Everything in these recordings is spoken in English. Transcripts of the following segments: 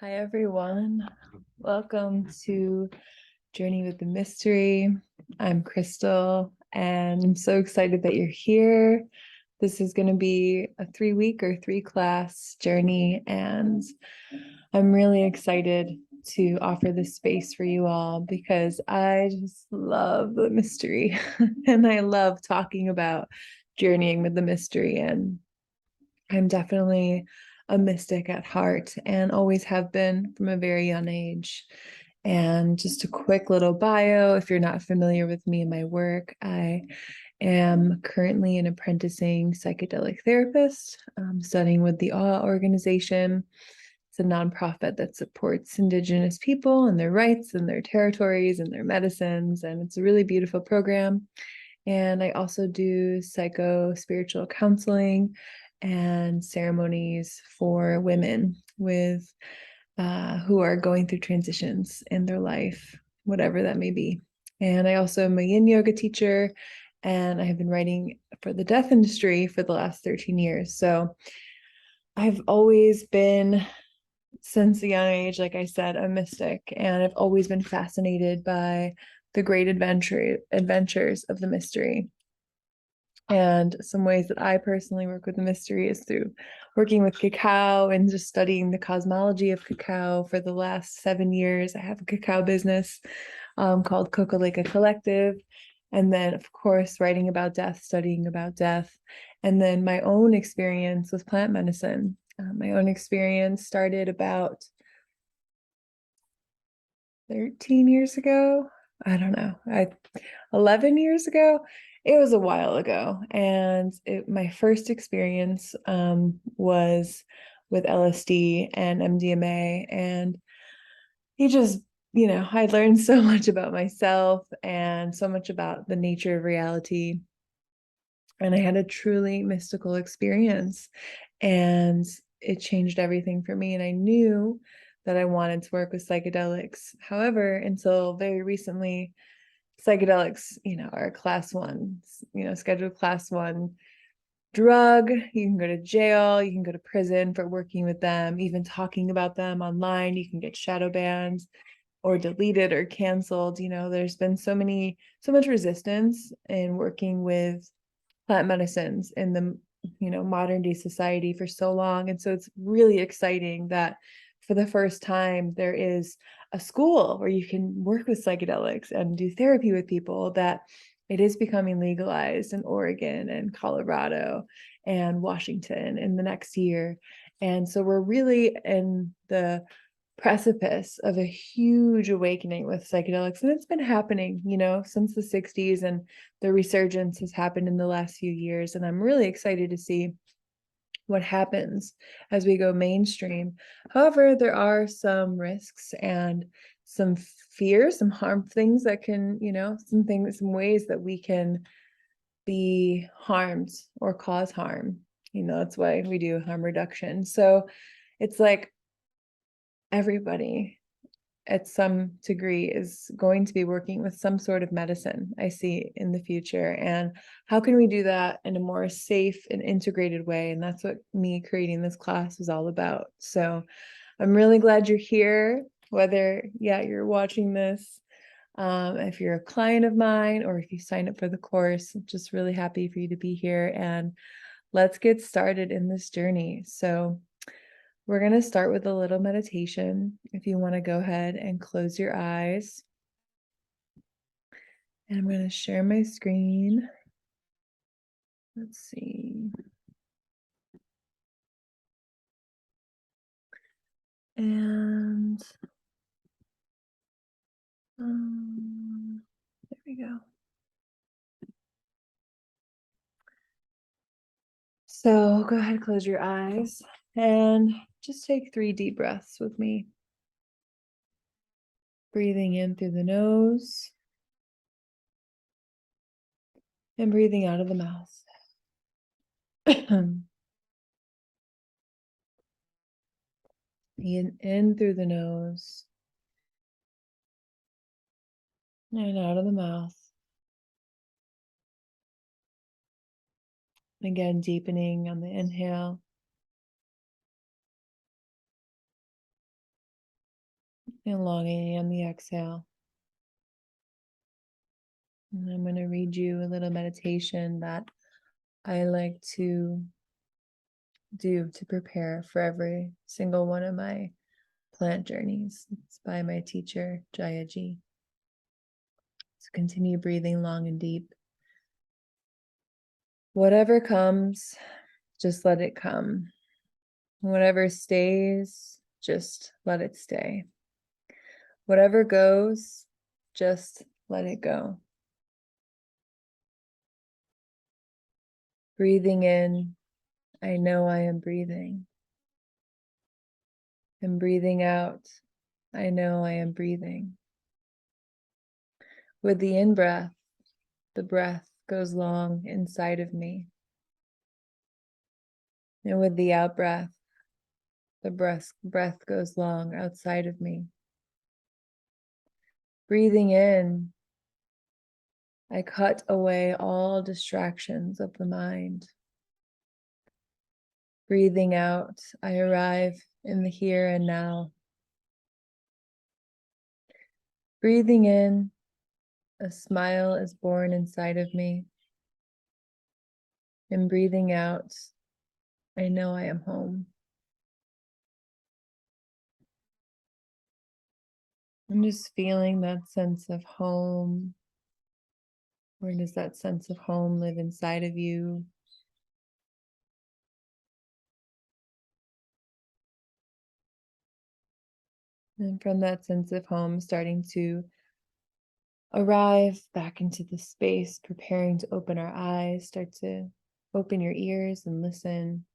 Hi, everyone. Welcome to Journey with the Mystery. I'm Crystal, and I'm so excited that you're here. This is going to be a 3-week or 3-class journey, and I'm really excited to offer this space for you all because I just love the mystery and I love talking about journeying with the mystery. And I'm definitely a mystic at heart and always have been from a very young age. And just a quick little bio if you're not familiar with me and my work, I am currently an apprenticing psychedelic therapist, studying with the AWE organization. It's a nonprofit that supports Indigenous people and their rights and their territories and their medicines. And it's a really beautiful program. And I also do psycho-spiritual counseling and ceremonies for women with who are going through transitions in their life, whatever that may be. And I also am a yin yoga teacher, and I have been writing for the death industry for the last 13 years. So I've always been, since a young age, like I said, a mystic, and I've always been fascinated by the great adventures of the mystery. And some ways that I personally work with the mystery is through working with cacao and just studying the cosmology of cacao for the last 7 years. I have a cacao business called Coca Leka Collective. And then, of course, writing about death, studying about death. And then my own experience with plant medicine. My own experience started about 13 years ago. I don't know, 11 years ago. It was a while ago. And my first experience was with LSD and MDMA. And he just, I learned so much about myself and so much about the nature of reality. And I had a truly mystical experience. And it changed everything for me. And I knew that I wanted to work with psychedelics. However, until very recently, psychedelics, are a class one, scheduled class one drug. You can go to jail, you can go to prison for working with them, even talking about them online. You can get shadow banned or deleted or canceled. There's been so much resistance in working with plant medicines in the modern day society for so long. And so it's really exciting that for the first time there is a school where you can work with psychedelics and do therapy with people, that it is becoming legalized in Oregon and Colorado and Washington in the next year. And so we're really in the precipice of a huge awakening with psychedelics, and it's been happening since the 60s, and the resurgence has happened in the last few years, and I'm really excited to see what happens as we go mainstream. However, there are some risks and some fears, some harm things that can, some ways that we can be harmed or cause harm. That's why we do harm reduction. So it's like everybody at some degree is going to be working with some sort of medicine, I see, in the future. And how can we do that in a more safe and integrated way? And that's what me creating this class is all about. So I'm really glad you're here, whether, you're watching this, if you're a client of mine or if you sign up for the course. I'm just really happy for you to be here. And let's get started in this journey. So we're going to start with a little meditation. If you want to go ahead and close your eyes. And I'm going to share my screen. Let's see. And there we go. So go ahead, close your eyes and just take 3 deep breaths with me. Breathing in through the nose and breathing out of the mouth. In through the nose and out of the mouth. Again, deepening on the inhale elongating on the exhale. And I'm going to read you a little meditation that I like to do to prepare for every single one of my plant journeys. It's by my teacher, Jayaji. So continue breathing long and deep. Whatever comes, just let it come. Whatever stays, just let it stay. Whatever goes, just let it go. Breathing in, I know I am breathing. And breathing out, I know I am breathing. With the in-breath, the breath goes long inside of me. And with the out-breath, the breath goes long outside of me. Breathing in, I cut away all distractions of the mind. Breathing out, I arrive in the here and now. Breathing in, a smile is born inside of me. And breathing out, I know I am home. I'm just feeling that sense of home. Where does that sense of home live inside of you? And from that sense of home, starting to arrive back into the space, preparing to open our eyes, start to open your ears and listen,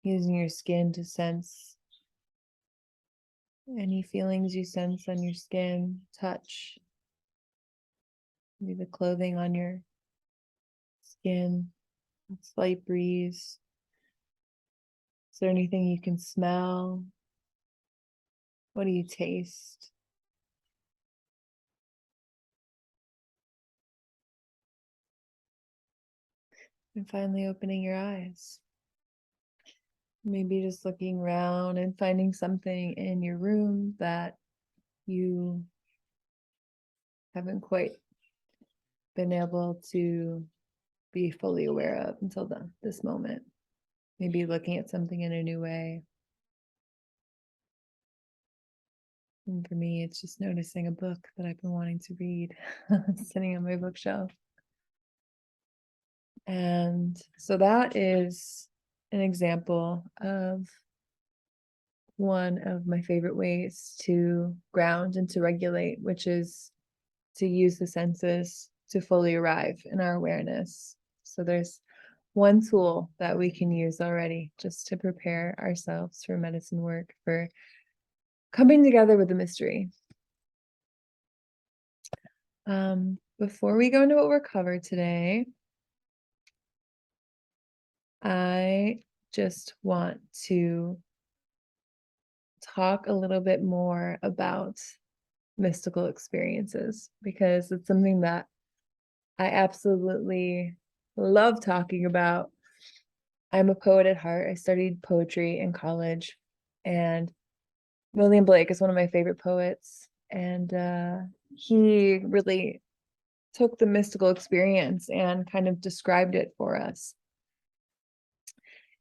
using your skin to sense any feelings you sense on your skin, touch, maybe the clothing on your skin, slight breeze. Is there anything you can smell? What do you taste? And finally opening your eyes. Maybe just looking around and finding something in your room that you haven't quite been able to be fully aware of until this moment. Maybe looking at something in a new way. And for me, it's just noticing a book that I've been wanting to read sitting on my bookshelf. And so that is an example of one of my favorite ways to ground and to regulate, which is to use the senses to fully arrive in our awareness. So there's one tool that we can use already just to prepare ourselves for medicine work, for coming together with the mystery. Before we go into what we're covered today, I just want to talk a little bit more about mystical experiences because it's something that I absolutely love talking about. I'm a poet at heart. I studied poetry in college, and William Blake is one of my favorite poets. And he really took the mystical experience and kind of described it for us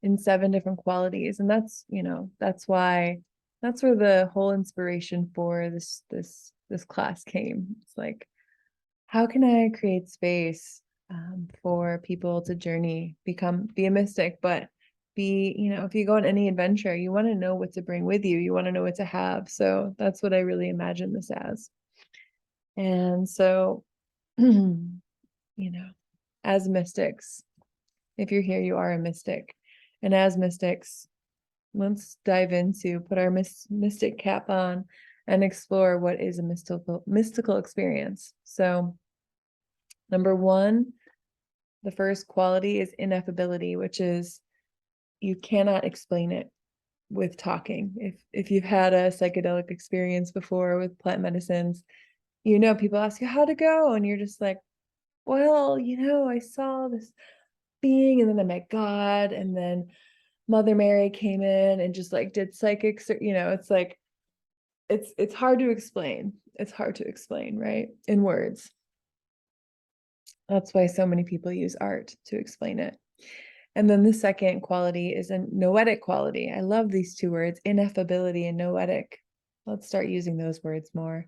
in 7 different qualities. And that's, that's where the whole inspiration for this class came. It's like, how can I create space for people to journey, be a mystic, but if you go on any adventure, you want to know what to bring with you. You want to know what to have. So that's what I really imagine this as. And so, as mystics, if you're here, you are a mystic. And as mystics, let's dive into, put our mystic cap on and explore what is a mystical experience. So number 1, the first quality is ineffability, which is you cannot explain it with talking. If you've had a psychedelic experience before with plant medicines, people ask you how to go, and you're just like, well, I saw this being, and then I met God, and then Mother Mary came in and just like did psychics, it's like it's hard to explain. It's hard to explain, right? In words. That's why so many people use art to explain it. And then the second quality is a noetic quality. I love these two words, ineffability and noetic. Let's start using those words more.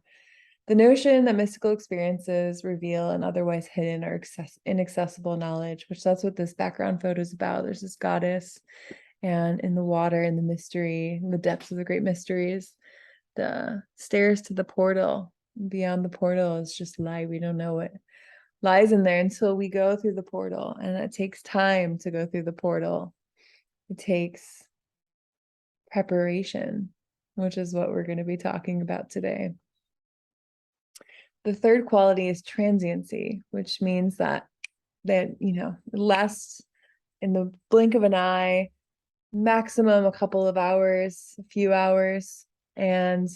The notion that mystical experiences reveal an otherwise hidden or inaccessible knowledge, which that's what this background photo is about. There's this goddess, and in the water, in the mystery, in the depths of the great mysteries, the stairs to the portal. Beyond the portal is just light. We don't know what lies in there until we go through the portal, and it takes time to go through the portal. It takes preparation, which is what we're going to be talking about today. The third quality is transiency, which means that less in the blink of an eye, maximum a couple of hours, a few hours, and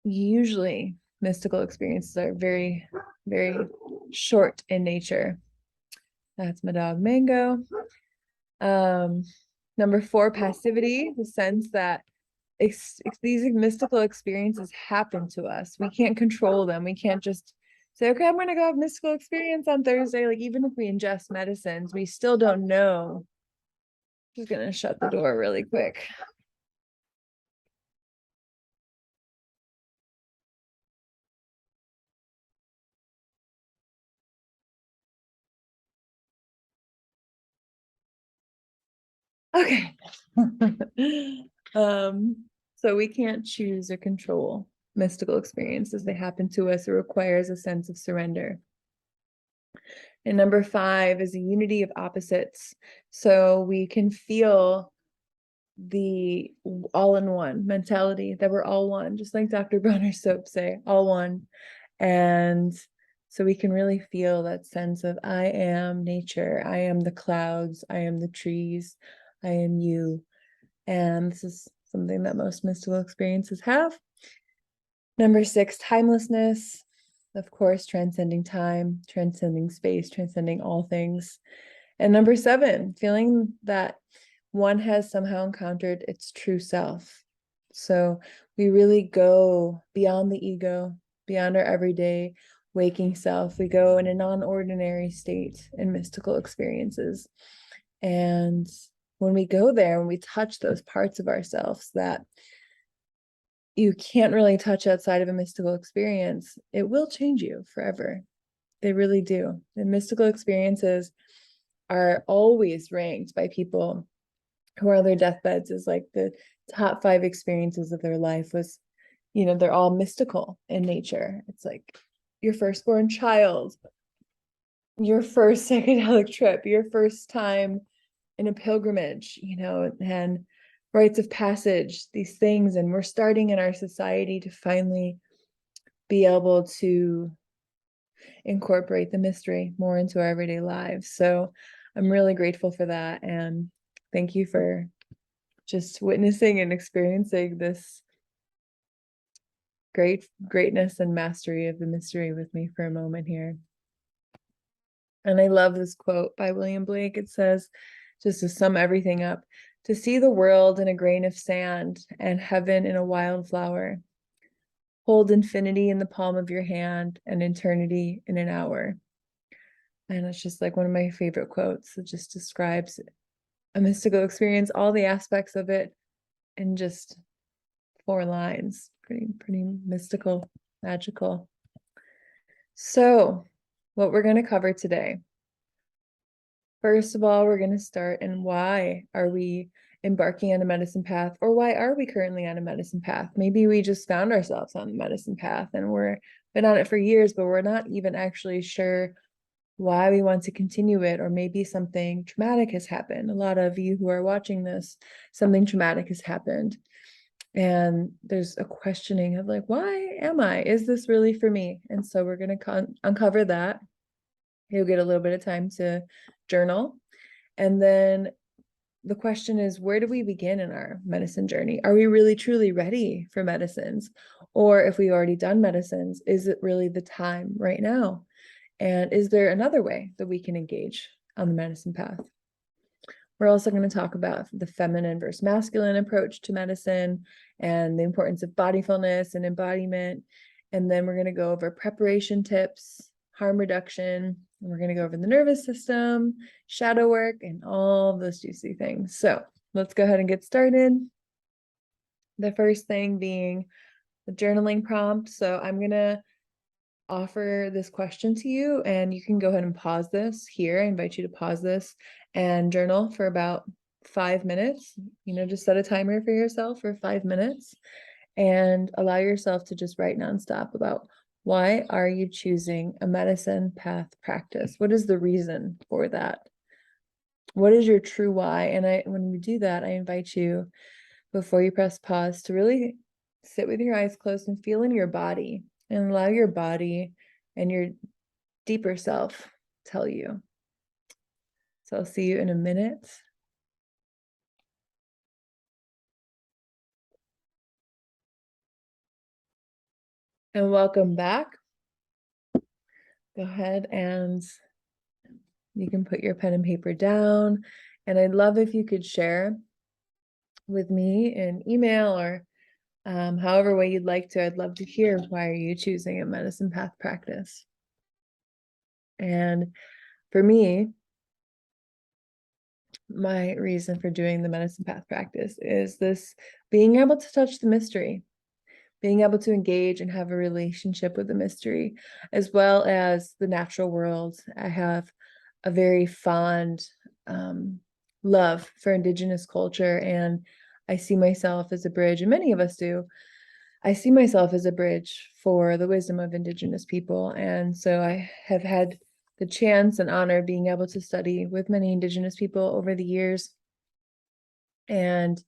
usually mystical experiences are very, very short in nature. That's my dog Mango. Number 4, passivity, the sense that these mystical experiences happen to us. We can't control them. We can't just say, okay, I'm going to go have mystical experience on Thursday. Like, even if we ingest medicines, we still don't know. Just going to shut the door really quick. Okay. So we can't choose or control mystical experiences. They happen to us. It requires a sense of surrender. And number 5 is a unity of opposites. So we can feel the all-in-one mentality, that we're all one, just like Dr. Bronner's soap say, all one. And so we can really feel that sense of, I am nature, I am the clouds, I am the trees, I am you. And this is something that most mystical experiences have. Number 6, timelessness. Of course, transcending time, transcending space, transcending all things. And number 7, feeling that one has somehow encountered its true self. So we really go beyond the ego, beyond our everyday waking self. We go in a non-ordinary state in mystical experiences. And when we go there, when we touch those parts of ourselves that you can't really touch outside of a mystical experience, it will change you forever. They really do. And mystical experiences are always ranked by people who are on their deathbeds as like the top 5 experiences of their life. Was, they're all mystical in nature. It's like your firstborn child, your first psychedelic trip, your first time in a pilgrimage, and rites of passage, these things. And we're starting in our society to finally be able to incorporate the mystery more into our everyday lives. So I'm really grateful for that. And thank you for just witnessing and experiencing this greatness and mastery of the mystery with me for a moment here. And I love this quote by William Blake. It says, just to sum everything up, to see the world in a grain of sand and heaven in a wildflower. Hold infinity in the palm of your hand and eternity in an hour. And it's just like one of my favorite quotes. It just describes a mystical experience, all the aspects of it, in just 4 lines. Pretty mystical, magical. So what we're going to cover today. First of all, we're going to start in why are we embarking on a medicine path, or why are we currently on a medicine path? Maybe we just found ourselves on the medicine path and we're been on it for years, but we're not even actually sure why we want to continue it, or maybe something traumatic has happened. A lot of you who are watching this, something traumatic has happened. And there's a questioning of like, why am I? Is this really for me? And so we're going to uncover that. You'll get a little bit of time to journal. And then the question is, where do we begin in our medicine journey? Are we really truly ready for medicines? Or if we've already done medicines, is it really the time right now? And is there another way that we can engage on the medicine path? We're also going to talk about the feminine versus masculine approach to medicine and the importance of body fullness and embodiment. And then we're going to go over preparation tips, harm reduction, and we're going to go over the nervous system, shadow work, and all those juicy things. So let's go ahead and get started. The first thing being the journaling prompt. So I'm going to offer this question to you, and you can go ahead and pause this here. I invite you to pause this and journal for about 5 minutes. Just set a timer for yourself for 5 minutes and allow yourself to just write nonstop about why are you choosing a medicine path practice? What is the reason for that? What is your true why? And when we do that, I invite you, before you press pause, to really sit with your eyes closed and feel in your body and allow your body and your deeper self tell you. So I'll see you in a minute. And welcome back. Go ahead and you can put your pen and paper down. And I'd love if you could share with me in email or however way you'd like to. I'd love to hear, why are you choosing a medicine path practice? And for me, my reason for doing the medicine path practice is this being able to touch the mystery, being able to engage and have a relationship with the mystery, as well as the natural world. I have a very fond love for Indigenous culture, and I see myself as a bridge, and many of us do. I see myself as a bridge for the wisdom of Indigenous people. And so I have had the chance and honor of being able to study with many Indigenous people over the years. And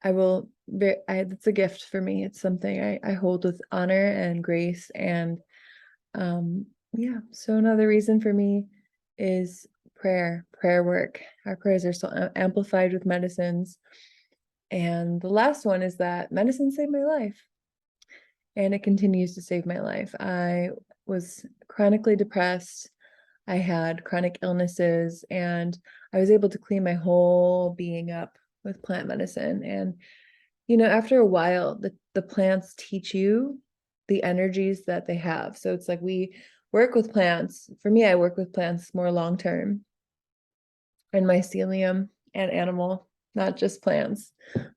it's a gift for me. It's something I hold with honor and grace. And so another reason for me is prayer work. Our prayers are so amplified with medicines. And the last one is that medicine saved my life. And it continues to save my life. I was chronically depressed. I had chronic illnesses, and I was able to clean my whole being up with plant medicine. And, after a while, the plants teach you the energies that they have. So it's like we work with plants. For me, I work with plants more long-term, and mycelium and animal, not just plants,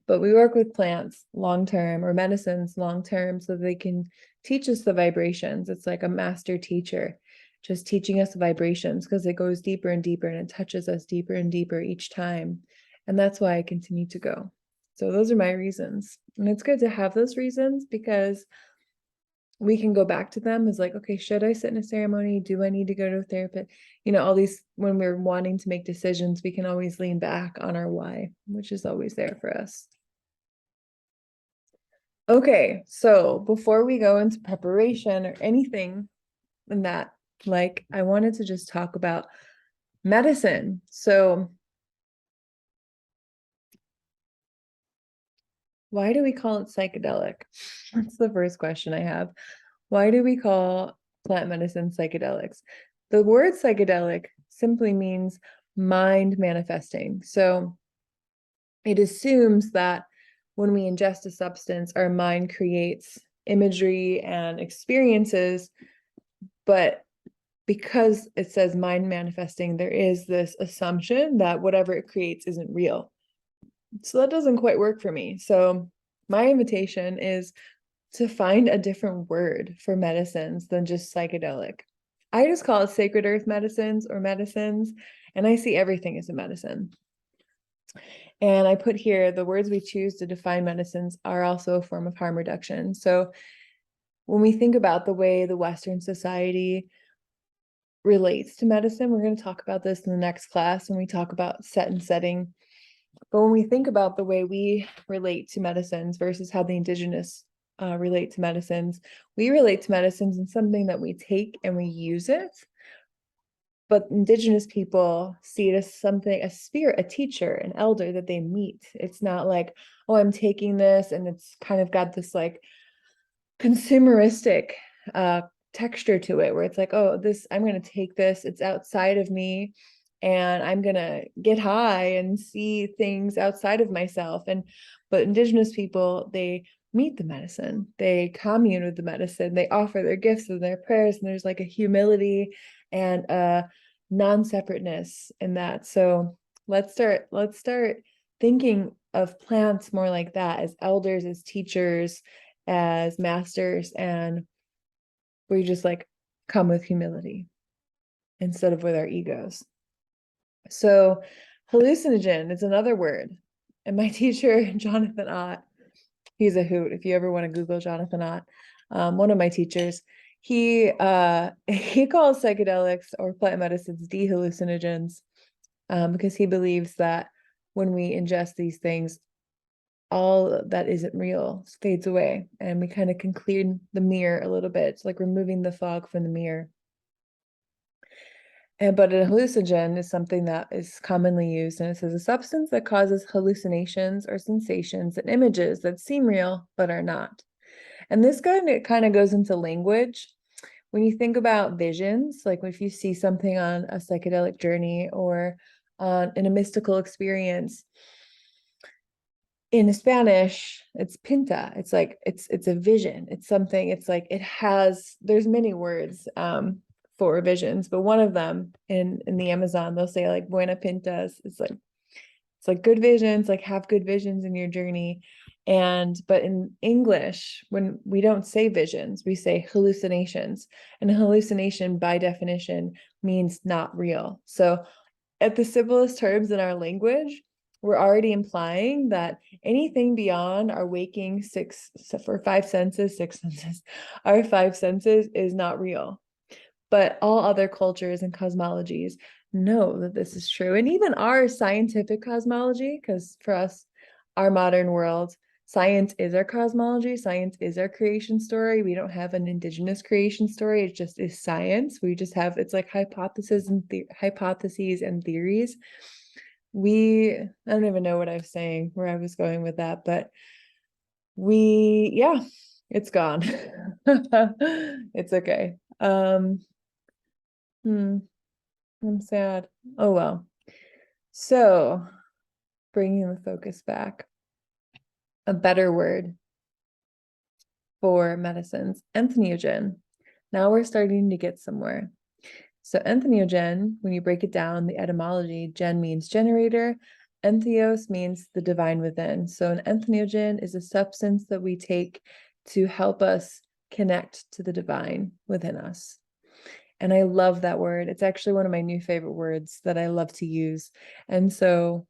but we work with plants long-term, or medicines long-term, so they can teach us the vibrations. It's like a master teacher just teaching us the vibrations, because it goes deeper and deeper and it touches us deeper and deeper each time. And that's why I continue to go. So those are my reasons. And it's good to have those reasons, because we can go back to them as like, okay, should I sit in a ceremony? Do I need to go to a therapist? All these, when we're wanting to make decisions, we can always lean back on our why, which is always there for us. Okay, so before we go into preparation or anything in that, I wanted to just talk about medicine. So why do we call it psychedelic? That's the first question I have. Why do we call plant medicine psychedelics? The word psychedelic simply means mind manifesting. So it assumes that when we ingest a substance, our mind creates imagery and experiences, but because it says mind manifesting, there is this assumption that whatever it creates isn't real. So that doesn't quite work for me. So my invitation is to find a different word for medicines than just psychedelic. I just call it sacred earth medicines or medicines, and I see everything as a medicine. And I put here the words we choose to define medicines are also a form of harm reduction. So when we think about the way the Western society relates to medicine, we're going to talk about this in the next class when we talk about set and setting. But when we think about the way we relate to medicines versus how the Indigenous relate to medicines, we relate to medicines in something that we take and we use it. But Indigenous people see it as something, a spirit, a teacher, an elder that they meet. It's not like, oh, I'm taking this, and it's kind of got this like consumeristic texture to it, where it's like, oh, this, I'm going to take this, it's outside of me, and I'm gonna get high and see things outside of myself. But indigenous people, they meet the medicine, they commune with the medicine, they offer their gifts and their prayers, and there's like a humility and a non-separateness in that. So let's start thinking of plants more like that, as elders, as teachers, as masters, and we just like come with humility instead of with our egos. So hallucinogen is another word. And my teacher, Jonathan Ott, he's a hoot. If you ever want to Google Jonathan Ott, one of my teachers, he calls psychedelics or plant medicines dehallucinogens, because he believes that when we ingest these things, all that isn't real fades away, and we kind of can clear the mirror a little bit. It's like removing the fog from the mirror. But a hallucinogen is something that is commonly used, and it says a substance that causes hallucinations or sensations and images that seem real but are not. And this kind of goes into language. When you think about visions, like if you see something on a psychedelic journey or in a mystical experience, in Spanish, it's pinta. It's like it's a vision. It's something. It's like there's many words for visions, but one of them in the Amazon, they'll say like buena pintas. It's like good visions, like have good visions in your journey. But in English, when we don't say visions, we say hallucinations. And a hallucination by definition means not real. So at the simplest terms in our language, we're already implying that anything beyond our waking six senses, our five senses is not real. But all other cultures and cosmologies know that this is true. And even our scientific cosmology, because for us, our modern world, science is our cosmology, science is our creation story. We don't have an indigenous creation story. It just is science. It's like hypotheses and theories. I don't even know what I was saying, where I was going with that, but yeah, it's gone. It's okay. I'm sad. Oh well. So, bringing the focus back, a better word for medicines, entheogen. Now we're starting to get somewhere. So entheogen, when you break it down, the etymology, gen means generator, entheos means the divine within. So an entheogen is a substance that we take to help us connect to the divine within us. And I love that word. It's actually one of my new favorite words that I love to use. And so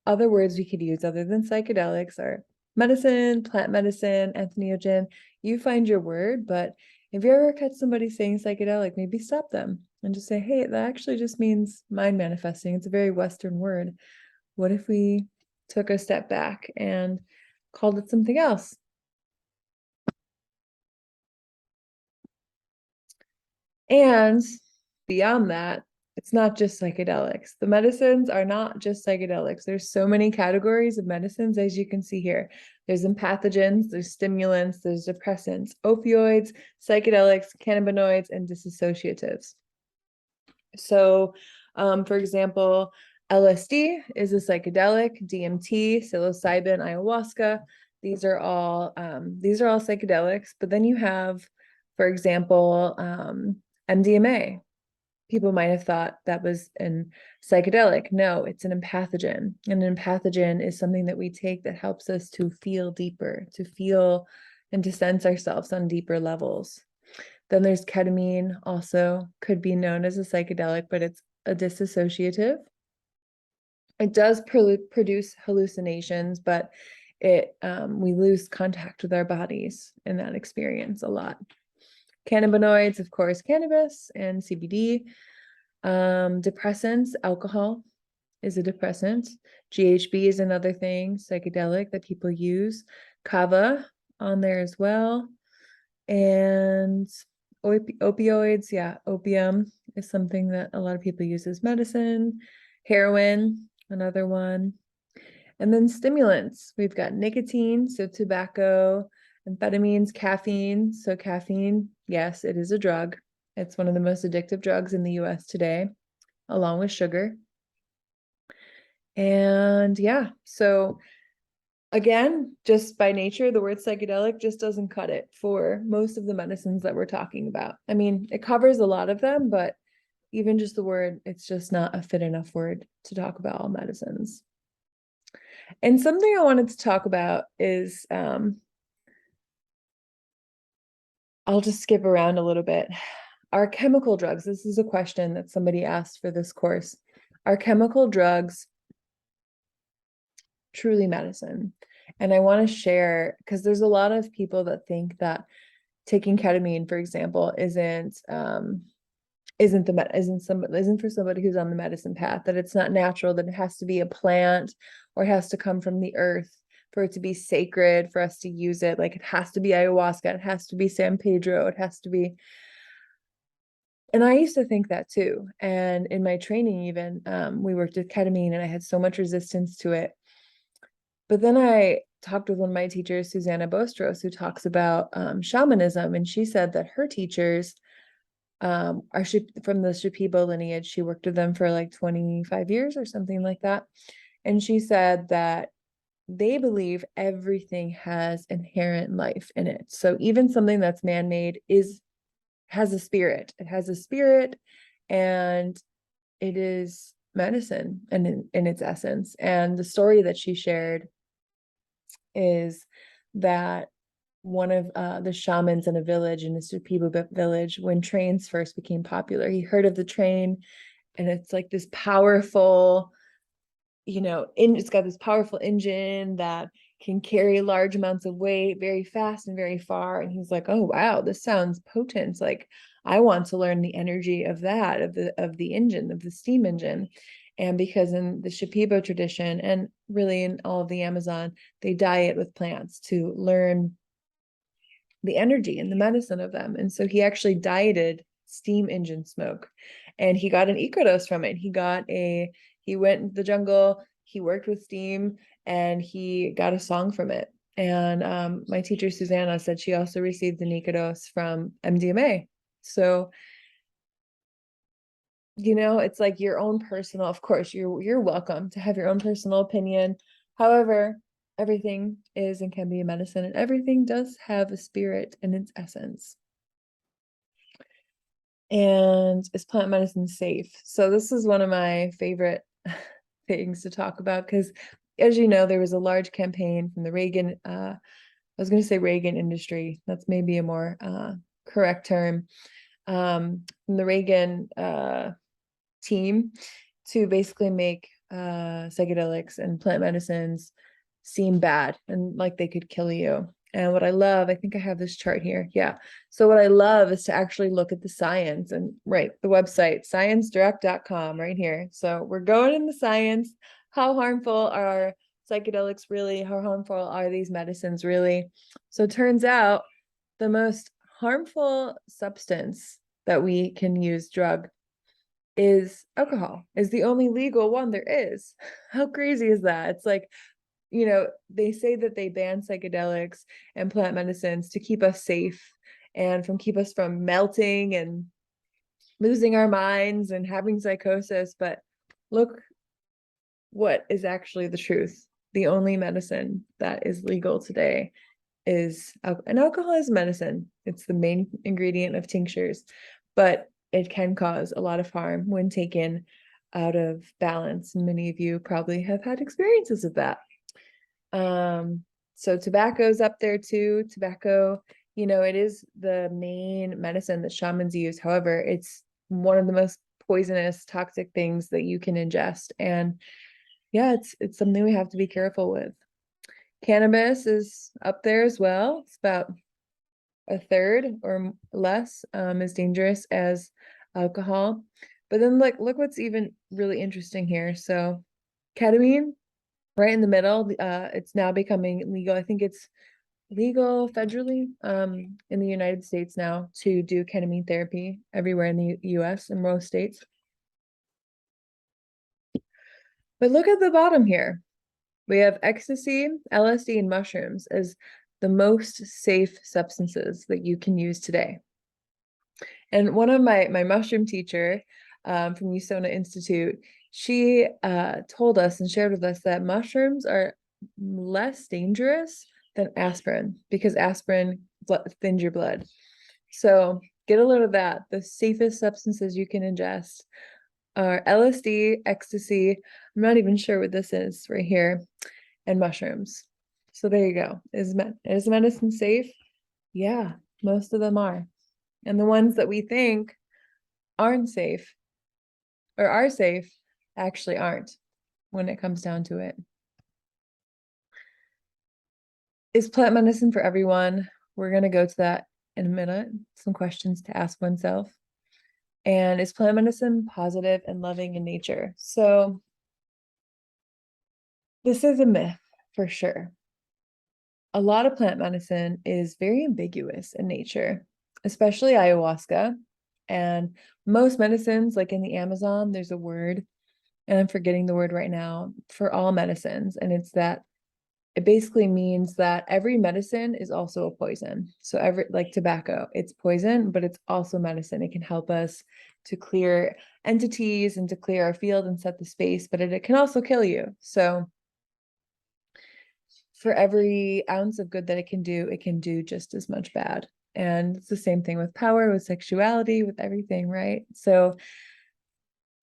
other words we could use other than psychedelics are medicine, plant medicine, entheogen. You find your word, but if you ever catch somebody saying psychedelic, maybe stop them and just say, hey, that actually just means mind manifesting. It's a very Western word. What if we took a step back and called it something else? And beyond that, it's not just psychedelics. The medicines are not just psychedelics. There's so many categories of medicines, as you can see here. There's empathogens, there's stimulants, there's depressants, opioids, psychedelics, cannabinoids, and dissociatives. So, for example, LSD is a psychedelic, DMT, psilocybin, ayahuasca. These are all psychedelics. But then you have, for example, MDMA. People might have thought that was an psychedelic. No, it's an empathogen. And an empathogen is something that we take that helps us to feel deeper, to feel and to sense ourselves on deeper levels. Then there's ketamine, also could be known as a psychedelic, but it's a dissociative. It does produce hallucinations, but we lose contact with our bodies in that experience a lot. Cannabinoids, of course, cannabis and CBD. Depressants, alcohol is a depressant. GHB is another thing, psychedelic that people use. Kava on there as well. And opioids, yeah, opium is something that a lot of people use as medicine. Heroin, another one. And then stimulants, we've got nicotine, so tobacco, amphetamines, caffeine. So caffeine, yes, it is a drug. It's one of the most addictive drugs in the US today. along with sugar. And yeah, so again, just by nature, the word psychedelic just doesn't cut it for most of the medicines that we're talking about. I mean, it covers a lot of them, but even just the word, it's just not a fit enough word to talk about all medicines. And something I wanted to talk about is, I'll just skip around a little bit. Are chemical drugs, this is a question that somebody asked for this course, are chemical drugs truly medicine? And I want to share, because there's a lot of people that think that taking ketamine, for example, isn't for somebody who's on the medicine path, that it's not natural, that it has to be a plant or it has to come from the earth for it to be sacred for us to use it. Like it has to be ayahuasca, it has to be San Pedro, it has to be. And I used to think that too. And in my training, even we worked with ketamine and I had so much resistance to it. But then I talked with one of my teachers, Susanna Bostros, who talks about shamanism. And she said that her teachers are from the Shipibo lineage. She worked with them for like 25 years or something like that. And she said that they believe everything has inherent life in it. So even something that's man-made has a spirit. It has a spirit, and it is medicine and in its essence. And the story that she shared is that one of the shamans in a village, in a Shipibo village, when trains first became popular, he heard of the train, and it's like this powerful, it's got this powerful engine that can carry large amounts of weight very fast and very far. And he's like, oh wow, this sounds potent. Like I want to learn the energy of that, of the engine, of the steam engine. And because in the Shipibo tradition, and really in all of the Amazon, they diet with plants to learn the energy and the medicine of them. And so he actually dieted steam engine smoke, and he got an ecodose from it. He went in the jungle, he worked with steam, and he got a song from it. And my teacher Susanna said she also received an ecodose from MDMA. So it's like your own personal, of course, you're welcome to have your own personal opinion. However, everything is and can be a medicine, and everything does have a spirit in its essence. And is plant medicine safe? So this is one of my favorite things to talk about, because as you know, there was a large campaign from the Reagan, I was going to say Reagan industry, that's maybe a more correct term, from the Reagan team to basically make psychedelics and plant medicines seem bad and like they could kill you. And what I love, I think I have this chart here. Yeah. So what I love is to actually look at the science, and right, the website, sciencedirect.com right here. So we're going in the science. How harmful are psychedelics really? How harmful are these medicines really? So it turns out the most harmful substance that we can use, drug, is alcohol, is the only legal one there is. How crazy is that? It's like, they say that they ban psychedelics and plant medicines to keep us safe and keep us from melting and losing our minds and having psychosis. But look what is actually the truth. The only medicine that is legal today is, and alcohol is medicine. It's the main ingredient of tinctures, but it can cause a lot of harm when taken out of balance. Many of you probably have had experiences of that. So tobacco's up there too. Tobacco, it is the main medicine that shamans use. However, it's one of the most poisonous, toxic things that you can ingest. And yeah, it's something we have to be careful with. Cannabis is up there as well. It's about a third or less as dangerous as alcohol. But then look what's even really interesting here. So ketamine, right in the middle, it's now becoming legal. I think it's legal federally in the United States now to do ketamine therapy everywhere in the US in most states. But look at the bottom here. We have ecstasy, LSD, and mushrooms as the most safe substances that you can use today. And one of my mushroom teacher, from Usona Institute, she told us and shared with us that mushrooms are less dangerous than aspirin because aspirin thins your blood. So get a load of that. The safest substances you can ingest are LSD, ecstasy. I'm not even sure what this is right here, and mushrooms. So there you go. Is medicine safe? Yeah, most of them are. And the ones that we think aren't safe or are safe actually aren't when it comes down to it. Is plant medicine for everyone? We're going to go to that in a minute. Some questions to ask oneself. And is plant medicine positive and loving in nature? So this is a myth for sure. A lot of plant medicine is very ambiguous in nature, especially ayahuasca. And most medicines, like in the Amazon, there's a word, and I'm forgetting the word right now, for all medicines. And it's that it basically means that every medicine is also a poison. So every, like tobacco, it's poison, but it's also medicine. It can help us to clear entities and to clear our field and set the space, but it can also kill you. So for every ounce of good that it can do just as much bad. And it's the same thing with power, with sexuality, with everything, right? So,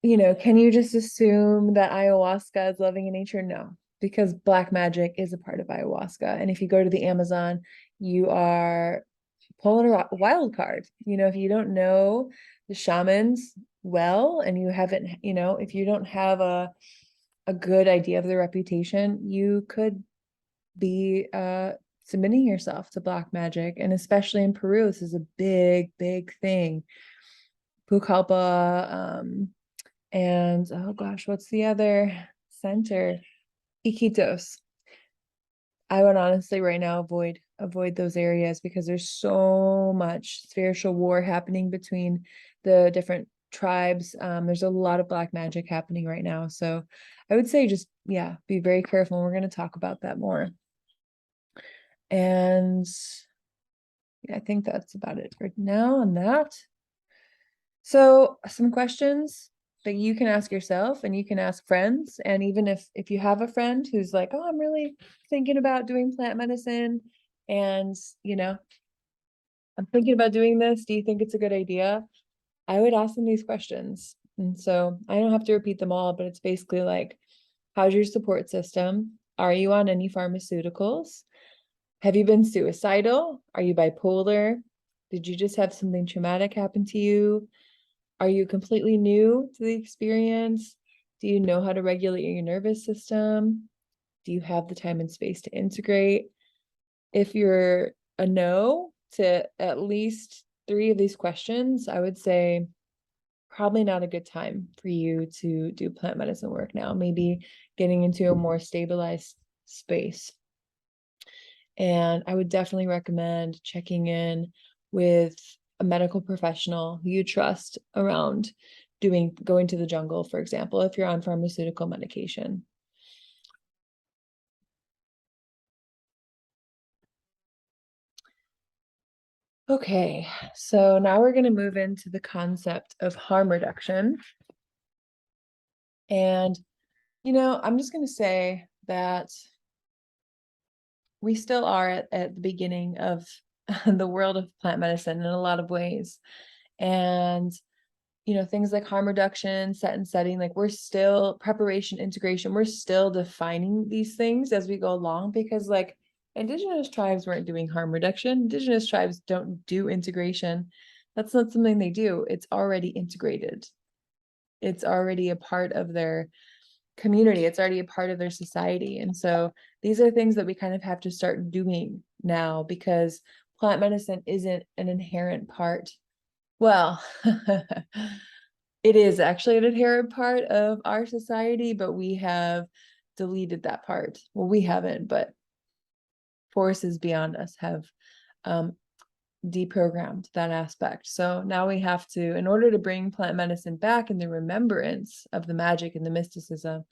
can you just assume that ayahuasca is loving in nature? No, because black magic is a part of ayahuasca. And if you go to the Amazon, you are pulling a wild card. If you don't know the shamans well, and you haven't, if you don't have a good idea of their reputation, you could be submitting yourself to black magic. And especially in Peru, this is a big, big thing. Pucallpa, and oh gosh, what's the other center? Iquitos. I would honestly right now avoid those areas because there's so much spiritual war happening between the different tribes. There's a lot of black magic happening right now. So I would say just, yeah, be very careful. We're going to talk about that more. And yeah, I think that's about it right now on that. So some questions that you can ask yourself and you can ask friends. And even if you have a friend who's like, oh, I'm really thinking about doing plant medicine and, I'm thinking about doing this. Do you think it's a good idea? I would ask them these questions. And so I don't have to repeat them all, but it's basically like, how's your support system? Are you on any pharmaceuticals? Have you been suicidal? Are you bipolar? Did you just have something traumatic happen to you? Are you completely new to the experience? Do you know how to regulate your nervous system? Do you have the time and space to integrate? If you're a no to at least 3 of these questions, I would say probably not a good time for you to do plant medicine work now. Maybe getting into a more stabilized space. And I would definitely recommend checking in with a medical professional who you trust around going to the jungle, for example, if you're on pharmaceutical medication. Okay, so now we're going to move into the concept of harm reduction. And, I'm just going to say that we still are at the beginning of the world of plant medicine in a lot of ways. And things like harm reduction, set and setting, like we're still preparation, integration, we're still defining these things as we go along because like indigenous tribes weren't doing harm reduction. Indigenous tribes don't do integration. That's not something they do. It's already integrated. It's already a part of their community. It's already a part of their society. And so these are things that we kind of have to start doing now because plant medicine isn't an inherent part. Well, it is actually an inherent part of our society, but we have deleted that part. Well, we haven't, but forces beyond us have deprogrammed that aspect. So now we have to, in order to bring plant medicine back in the remembrance of the magic and the mysticism,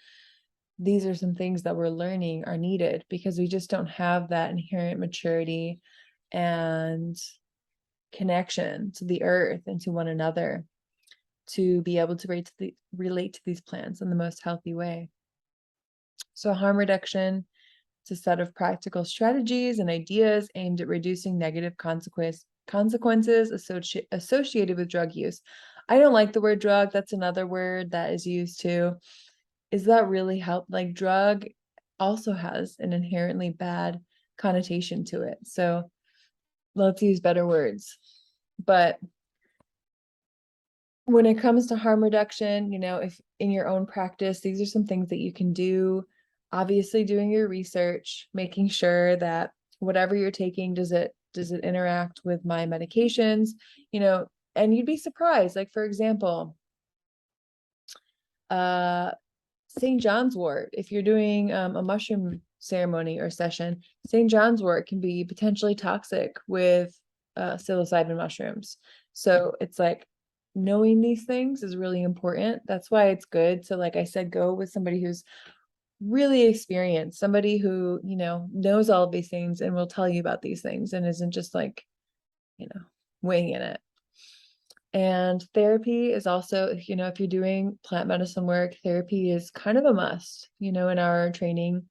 these are some things that we're learning are needed because we just don't have that inherent maturity and connection to the earth and to one another. to be able to relate to these plants in the most healthy way. So harm reduction, it's a set of practical strategies and ideas aimed at reducing negative consequences associated with drug use. I don't like the word drug. That's another word that is used too. Is that really help? Like drug also has an inherently bad connotation to it. So let's use better words. But when it comes to harm reduction, if in your own practice, these are some things that you can do. Obviously, doing your research, making sure that whatever you're taking, does it interact with my medications, and you'd be surprised. Like, for example, St. John's wort, if you're doing a mushroom ceremony or session, St. John's wort can be potentially toxic with psilocybin mushrooms. So it's like knowing these things is really important. That's why it's good to, like I said, go with somebody who's really experienced, somebody who, knows all of these things and will tell you about these things and isn't just like, winging it. And therapy is also, if you're doing plant medicine work, therapy is kind of a must, in our training,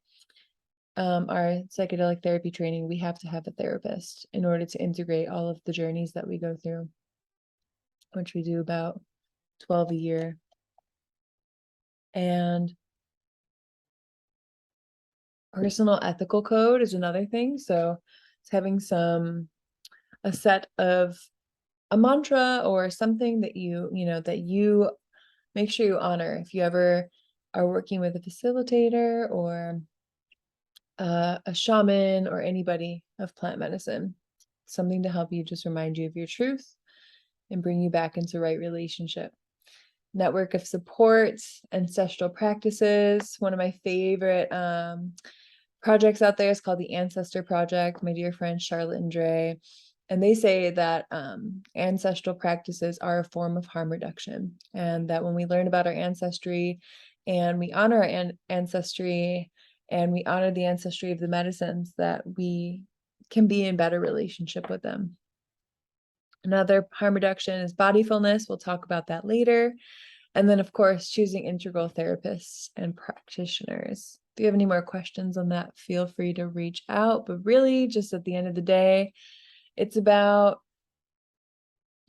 our psychedelic therapy training, we have to have a therapist in order to integrate all of the journeys that we go through, which we do about 12 a year. And personal ethical code is another thing. So it's having a set of a mantra or something that that you make sure you honor. If you ever are working with a facilitator or a shaman or anybody of plant medicine, something to help you just remind you of your truth and bring you back into right relationship. Network of support, ancestral practices. One of my favorite projects out there is called the Ancestor Project. My dear friend Charlotte and Dre. And they say that ancestral practices are a form of harm reduction, and that when we learn about our ancestry and we honor our ancestry and we honor the ancestry of the medicines, that we can be in better relationship with them. Another harm reduction is body fulness. We'll talk about that later. And then, of course, choosing integral therapists and practitioners. If you have any more questions on that, feel free to reach out. But really, just at the end of the day, it's about,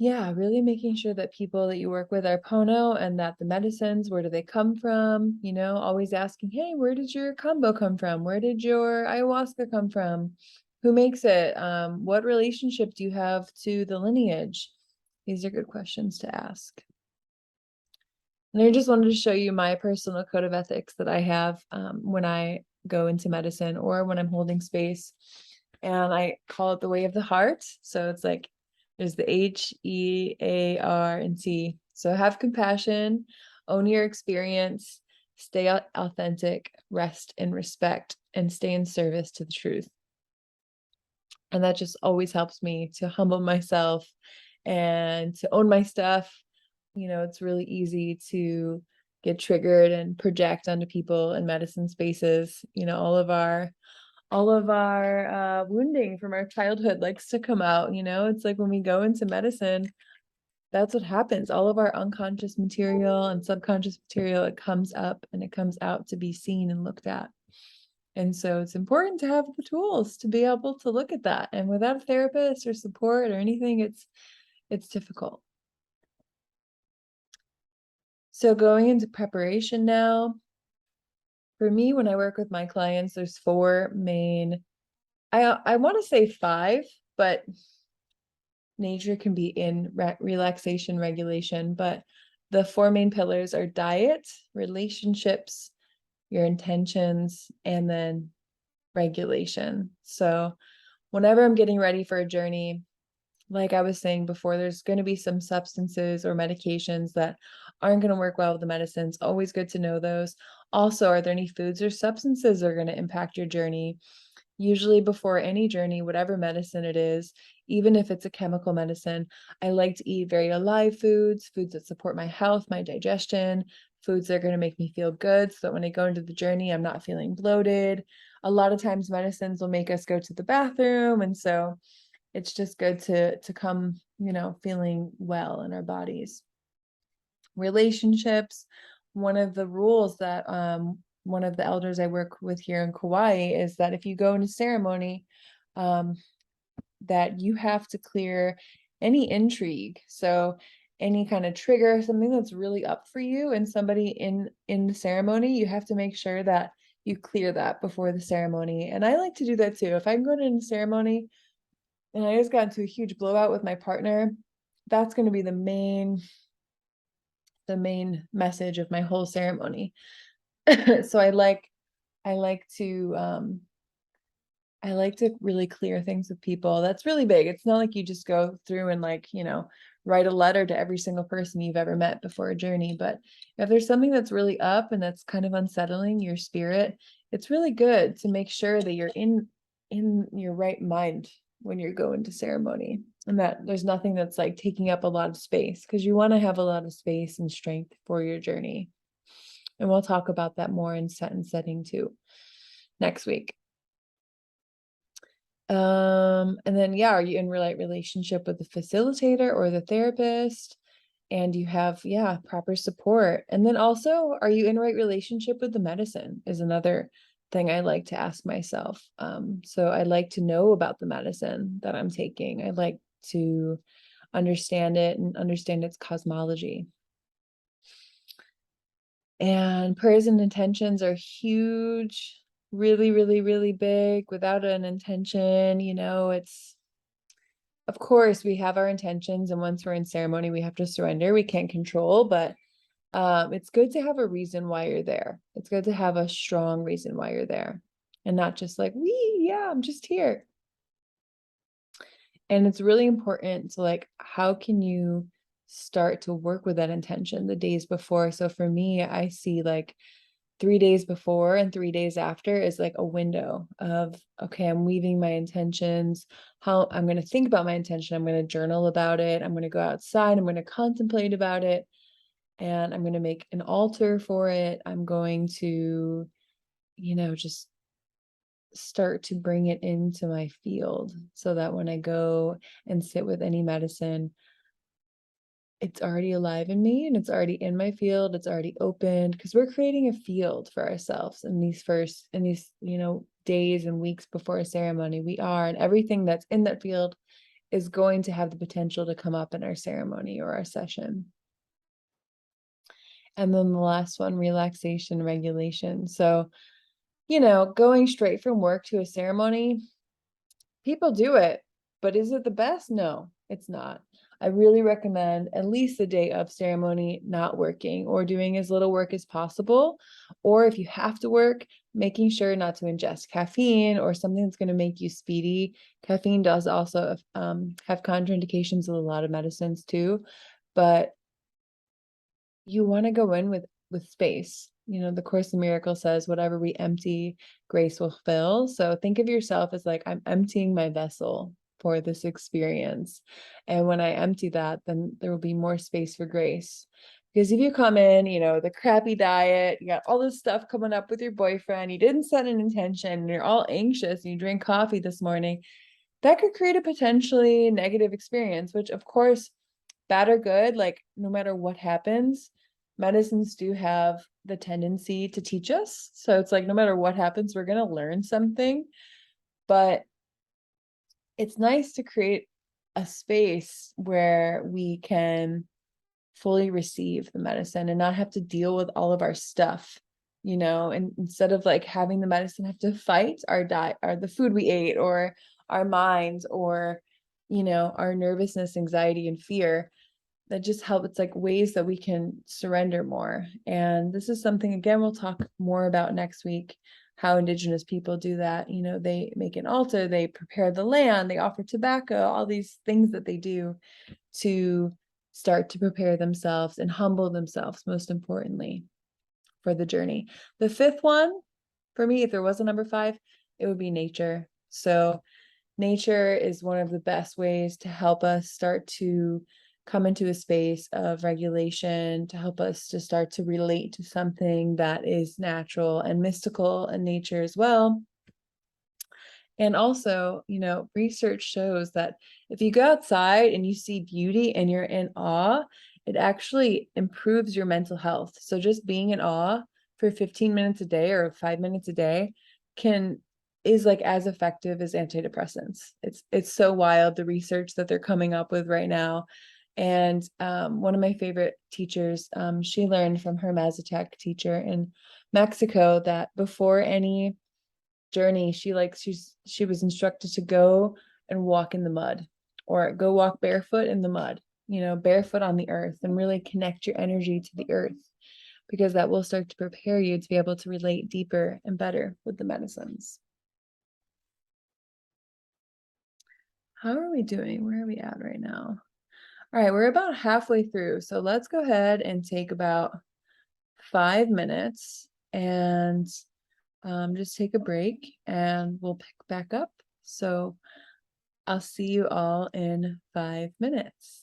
really making sure that people that you work with are Pono, and that the medicines, where do they come from? Always asking, hey, where did your combo come from? Where did your ayahuasca come from? Who makes it? What relationship do you have to the lineage? These are good questions to ask. And I just wanted to show you my personal code of ethics that I have when I go into medicine or when I'm holding space. And I call it the way of the heart. So it's like there's the H, E, A, R, and T. So have compassion, own your experience, stay authentic, rest in respect, and stay in service to the truth. And that just always helps me to humble myself and to own my stuff. It's really easy to get triggered and project onto people in medicine spaces. All of our wounding from our childhood likes to come out. It's like when we go into medicine, that's what happens. All of our unconscious material and subconscious material, it comes up and it comes out to be seen and looked at. And so it's important to have the tools to be able to look at that. And without a therapist or support or anything, it's difficult. So going into preparation now, for me, when I work with my clients, there's four main, I want to say five, but nature can be in relaxation, regulation, but the four main pillars are diet, relationships, your intentions, and then regulation. So whenever I'm getting ready for a journey, like I was saying before, there's going to be some substances or medications that aren't going to work well with the medicines. Always good to know those. Also, are there any foods or substances that are going to impact your journey? Usually before any journey, whatever medicine it is, even if it's a chemical medicine, I like to eat very alive foods that support my health, my digestion, foods that are going to make me feel good so that when I go into the journey, I'm not feeling bloated. A lot of times medicines will make us go to the bathroom. And so it's just good to come, feeling well in our bodies. Relationships, one of the rules that one of the elders I work with here in Kauai is that if you go into ceremony, um, that you have to clear any intrigue. So any kind of trigger, something that's really up for you and somebody in the ceremony, you have to make sure that you clear that before the ceremony. And I like to do that too. If I'm going into ceremony and I just got into a huge blowout with my partner, that's going to be the main message of my whole ceremony. So I like to really clear things with people. That's really big. It's not like you just go through and like, write a letter to every single person you've ever met before a journey. But if there's something that's really up and that's kind of unsettling your spirit, it's really good to make sure that you're in your right mind when you're going to ceremony, and that there's nothing that's like taking up a lot of space, because you want to have a lot of space and strength for your journey. And we'll talk about that more in set and setting too next week. And then, yeah, are you in right relationship with the facilitator or the therapist? And you have, yeah, proper support. And then also, are you in right relationship with the medicine is another thing I like to ask myself. So I like to know about the medicine that I'm taking. I like to understand it and understand its cosmology. And prayers and intentions are huge, really, really, really big. Without an intention, it's, of course, we have our intentions, and once we're in ceremony, we have to surrender. We can't control, but it's good to have a reason why you're there. It's good to have a strong reason why you're there, and not just like, yeah, I'm just here. And it's really important to like, how can you start to work with that intention the days before? So for me, I see like 3 days before and 3 days after is like a window of, okay, I'm weaving my intentions, how I'm going to think about my intention. I'm going to journal about it. I'm going to go outside. I'm going to contemplate about it. And I'm going to make an altar for it. I'm going to, just start to bring it into my field so that when I go and sit with any medicine, it's already alive in me and it's already in my field. It's already opened, because we're creating a field for ourselves in these days and weeks before a ceremony. We are, and everything that's in that field is going to have the potential to come up in our ceremony or our session. And then the last one, relaxation, regulation. So, going straight from work to a ceremony, people do it, but is it the best? No, it's not. I really recommend at least the day of ceremony not working, or doing as little work as possible. Or if you have to work, making sure not to ingest caffeine or something that's going to make you speedy. Caffeine does also have contraindications with a lot of medicines too, but you want to go in with space. The Course in Miracles says, whatever we empty, grace will fill. So think of yourself as like, I'm emptying my vessel for this experience. And when I empty that, then there will be more space for grace. Because if you come in, the crappy diet, you got all this stuff coming up with your boyfriend, you didn't set an intention, and you're all anxious, and you drink coffee this morning, that could create a potentially negative experience, which of course, bad or good, like no matter what happens, medicines do have the tendency to teach us. So it's like, no matter what happens, we're going to learn something. But it's nice to create a space where we can fully receive the medicine and not have to deal with all of our stuff, and instead of like having the medicine have to fight our diet or the food we ate or our minds or, our nervousness, anxiety, and fear. That just help. It's like ways that we can surrender more. And this is something, again, we'll talk more about next week, how Indigenous people do that. They make an altar, they prepare the land, they offer tobacco, all these things that they do to start to prepare themselves and humble themselves, most importantly, for the journey. The fifth one, for me, if there was a number 5, it would be nature. So nature is one of the best ways to help us start to come into a space of regulation, to help us to start to relate to something that is natural and mystical in nature as well. And also, research shows that if you go outside and you see beauty and you're in awe, it actually improves your mental health. So just being in awe for 15 minutes a day or 5 minutes a day can is like as effective as antidepressants. It's so wild, the research that they're coming up with right now. And one of my favorite teachers, she learned from her Mazatec teacher in Mexico that before any journey, she was instructed to go and walk in the mud or go walk barefoot in the mud, barefoot on the earth, and really connect your energy to the earth, because that will start to prepare you to be able to relate deeper and better with the medicines. How are we doing? Where are we at right now? All right, we're about halfway through. So let's go ahead and take about 5 minutes and just take a break and we'll pick back up. So I'll see you all in 5 minutes.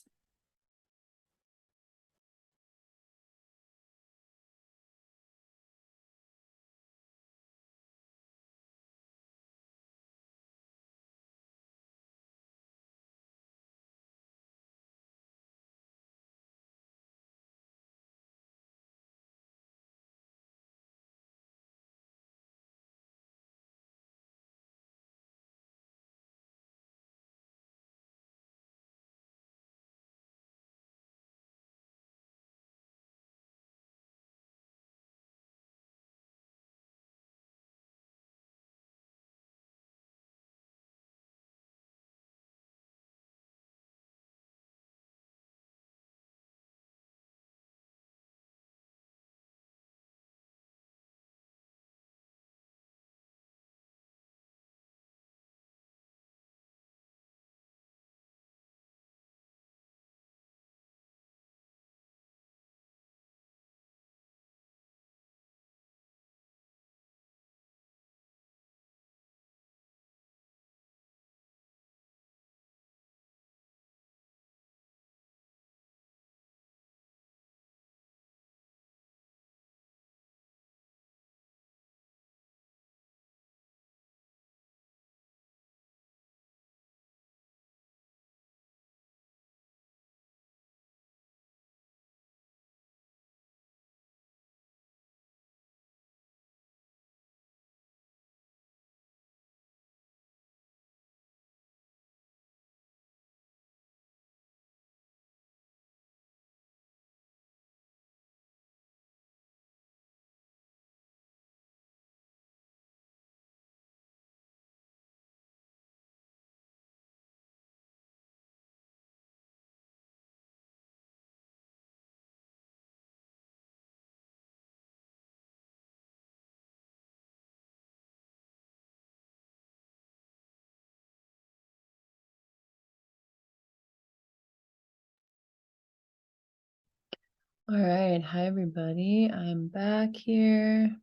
All right, hi everybody. I'm back here.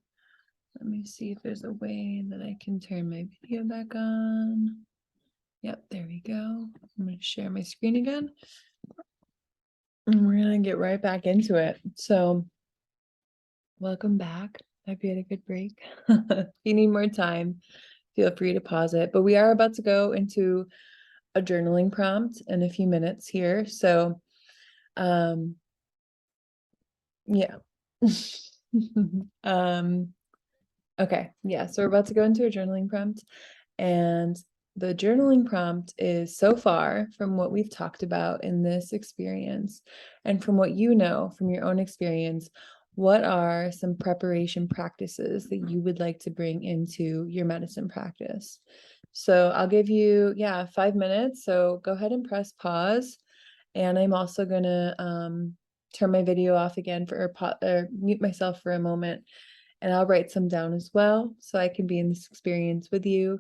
Let me see if there's a way that I can turn my video back on. Yep, there we go. I'm going to share my screen again. And we're going to get right back into it. So, welcome back. I hope you had a good break. If you need more time, feel free to pause it. But we are about to go into a journaling prompt in a few minutes here. So, yeah. Okay, yeah, so we're about to go into a journaling prompt, and the journaling prompt is, so far from what we've talked about in this experience and from what you know from your own experience, what are some preparation practices that you would like to bring into your medicine practice? So I'll give you, 5 minutes. So go ahead and press pause. And I'm also gonna turn my video off again or mute myself for a moment, and I'll write some down as well so I can be in this experience with you.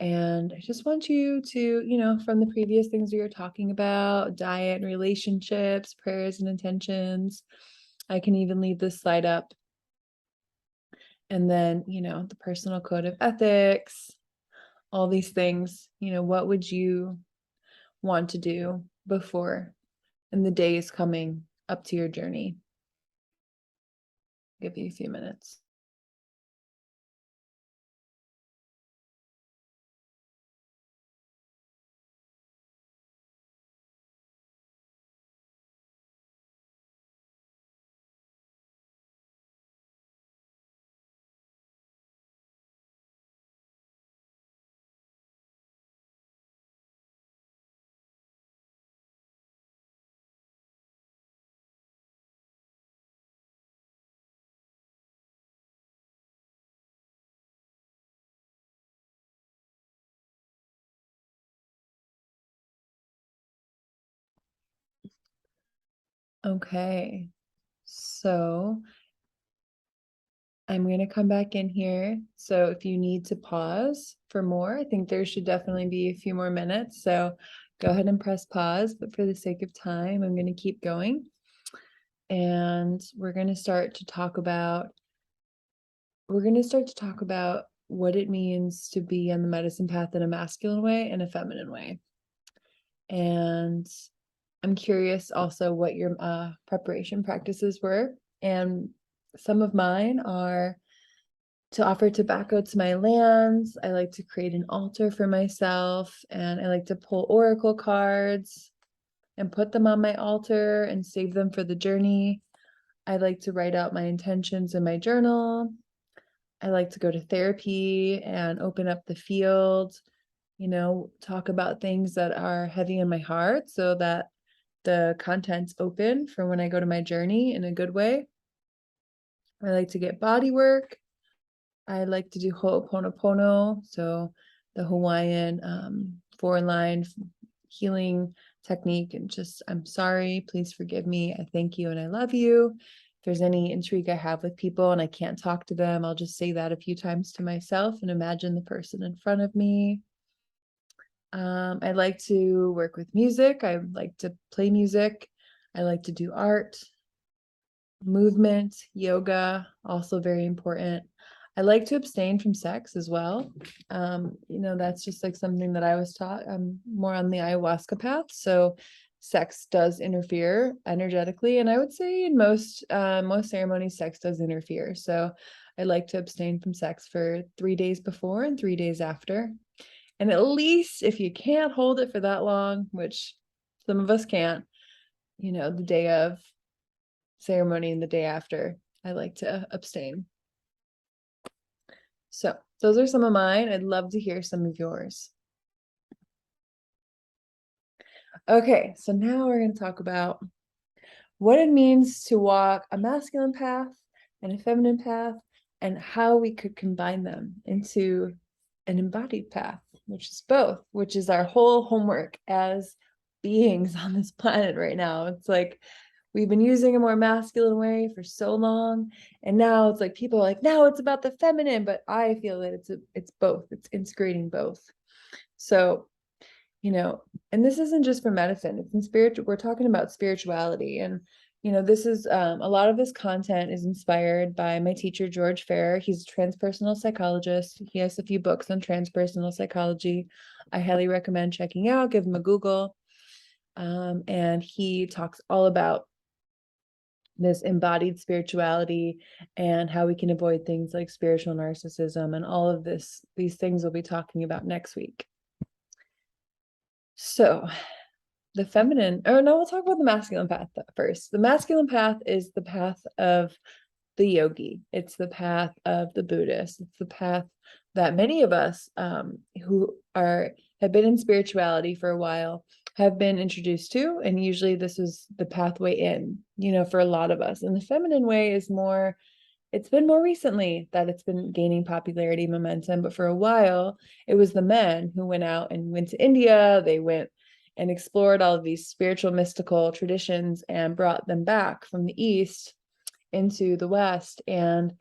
And I just want you to, from the previous things we were talking about, diet and relationships, prayers and intentions, I can even leave this slide up. And then, the personal code of ethics, all these things, what would you want to do before in the days coming up to your journey? Give you a few minutes. Okay, so I'm going to come back in here. So if you need to pause for more, I think there should definitely be a few more minutes. So go ahead and press pause. But for the sake of time, I'm going to keep going. And we're going to start to talk about what it means to be on the medicine path in a masculine way and a feminine way. And I'm curious also what your preparation practices were. And some of mine are to offer tobacco to my lands. I like to create an altar for myself, and I like to pull oracle cards and put them on my altar and save them for the journey. I like to write out my intentions in my journal. I like to go to therapy and open up the field, talk about things that are heavy in my heart so that the content's open for when I go to my journey in a good way. I like to get body work. I like to do Ho'oponopono, so the Hawaiian 4-line healing technique, and just, I'm sorry, please forgive me, I thank you, and I love you. If there's any intrigue I have with people and I can't talk to them, I'll just say that a few times to myself and imagine the person in front of me. I like to work with music. I like to play music. I like to do art, movement, yoga, also very important. I like to abstain from sex as well. That's just like something that I was taught. I'm more on the ayahuasca path, so sex does interfere energetically, and I would say in most ceremonies, sex does interfere. So I like to abstain from sex for 3 days before and 3 days after. And at least if you can't hold it for that long, which some of us can't, the day of ceremony and the day after, I like to abstain. So those are some of mine. I'd love to hear some of yours. Okay, so now we're going to talk about what it means to walk a masculine path and a feminine path, and how we could combine them into an embodied path, which is both, which is our whole homework as beings on this planet right now. It's like we've been using a more masculine way for so long, and now it's like people are like, now it's about the feminine, but I feel that it's both. It's integrating both. So, and this isn't just for medicine, it's in spiritual. We're talking about spirituality, and this is a lot of this content is inspired by my teacher George Farrer. He's a transpersonal psychologist. He has a few books on transpersonal psychology I highly recommend checking out. Give him a Google. And he talks all about this embodied spirituality and how we can avoid things like spiritual narcissism, and all of these things we'll be talking about next week. So the feminine, or no, we'll talk about the masculine path first. The masculine path is the path of the yogi. It's the path of the Buddhist. It's the path that many of us who have been in spirituality for a while have been introduced to, and usually this is the pathway in, for a lot of us. And the feminine way is more, it's been more recently that it's been gaining popularity, momentum, but for a while it was the men who went out and went to India. They went and explored all of these spiritual mystical traditions and brought them back from the East into the West, and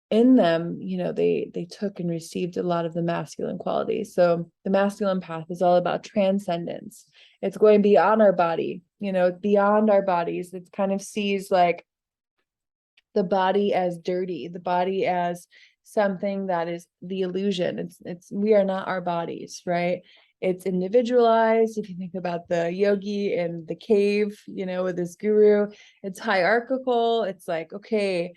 in them, they took and received a lot of the masculine qualities. So the masculine path is all about transcendence. It's going beyond our body, beyond our bodies. It kind of sees like the body as dirty, the body as something that is the illusion. We are not our bodies, right? It's individualized. If you think about the yogi in the cave, with his guru, it's hierarchical. It's like, okay,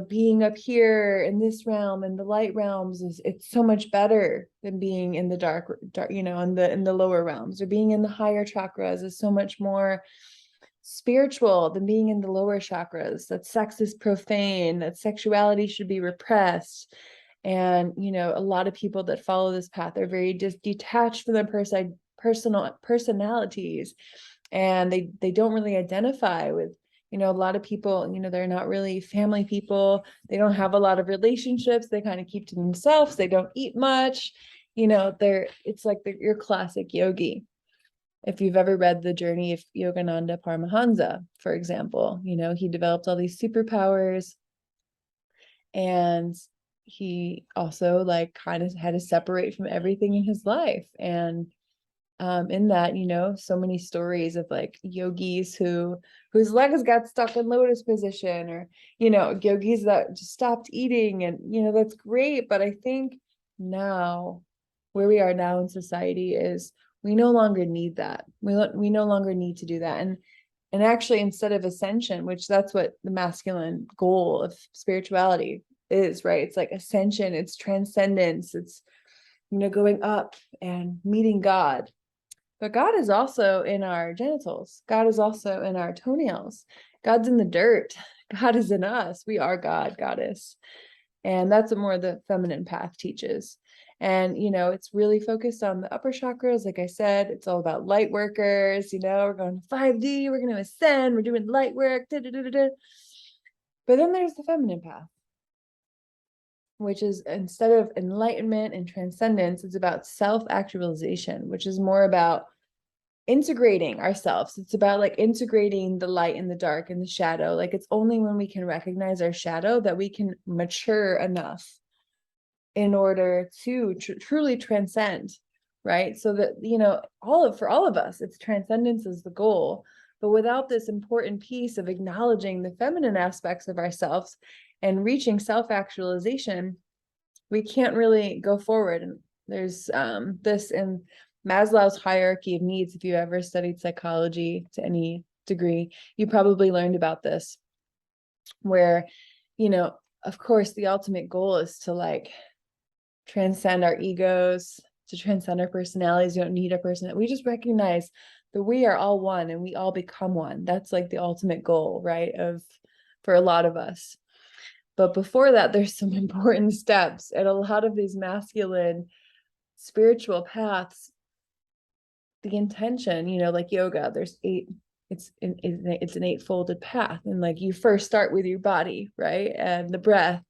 being up here in this realm, in the light realms, it's so much better than being in the dark, in the lower realms, or being in the higher chakras is so much more spiritual than being in the lower chakras. That sex is profane, that sexuality should be repressed. And a lot of people that follow this path are very detached from their personalities, and they don't really identify with, a lot of people, they're not really family people. They don't have a lot of relationships. They kind of keep to themselves. They don't eat much. It's like your classic yogi. If you've ever read the journey of Yogananda Paramahansa, for example, he developed all these superpowers, and he also like kind of had to separate from everything in his life. And in that, so many stories of like yogis whose legs got stuck in lotus position, or yogis that just stopped eating, and that's great. But I think now, where we are now in society, is we no longer need that. We no longer need to do that. And actually, instead of ascension, which that's what the masculine goal of spirituality is, right? It's like ascension, it's transcendence, it's going up and meeting God. But God is also in our genitals. God is also in our toenails. God's in the dirt. God is in us. We are God, goddess. And that's what more of the feminine path teaches. And, it's really focused on the upper chakras. Like I said, it's all about light workers. We're going to 5D, we're going to ascend, we're doing light work. Da, da, da, da, da. But then there's the feminine path, which is, instead of enlightenment and transcendence, it's about self-actualization, which is more about integrating ourselves. It's about like integrating the light and the dark and the shadow. Like, it's only when we can recognize our shadow that we can mature enough in order to truly transcend, right? So that, for all of us, it's transcendence is the goal. But without this important piece of acknowledging the feminine aspects of ourselves and reaching self-actualization, we can't really go forward. And there's this in Maslow's hierarchy of needs. If you ever studied psychology to any degree, you probably learned about this, where, of course, the ultimate goal is to like transcend our egos, to transcend our personalities. You don't need a person. We just recognize that we are all one and we all become one. That's like the ultimate goal, right? For a lot of us. But before that, there's some important steps. And a lot of these masculine spiritual paths, the intention, like yoga, there's 8, it's an 8-folded path. And like, you first start with your body, right? And the breath.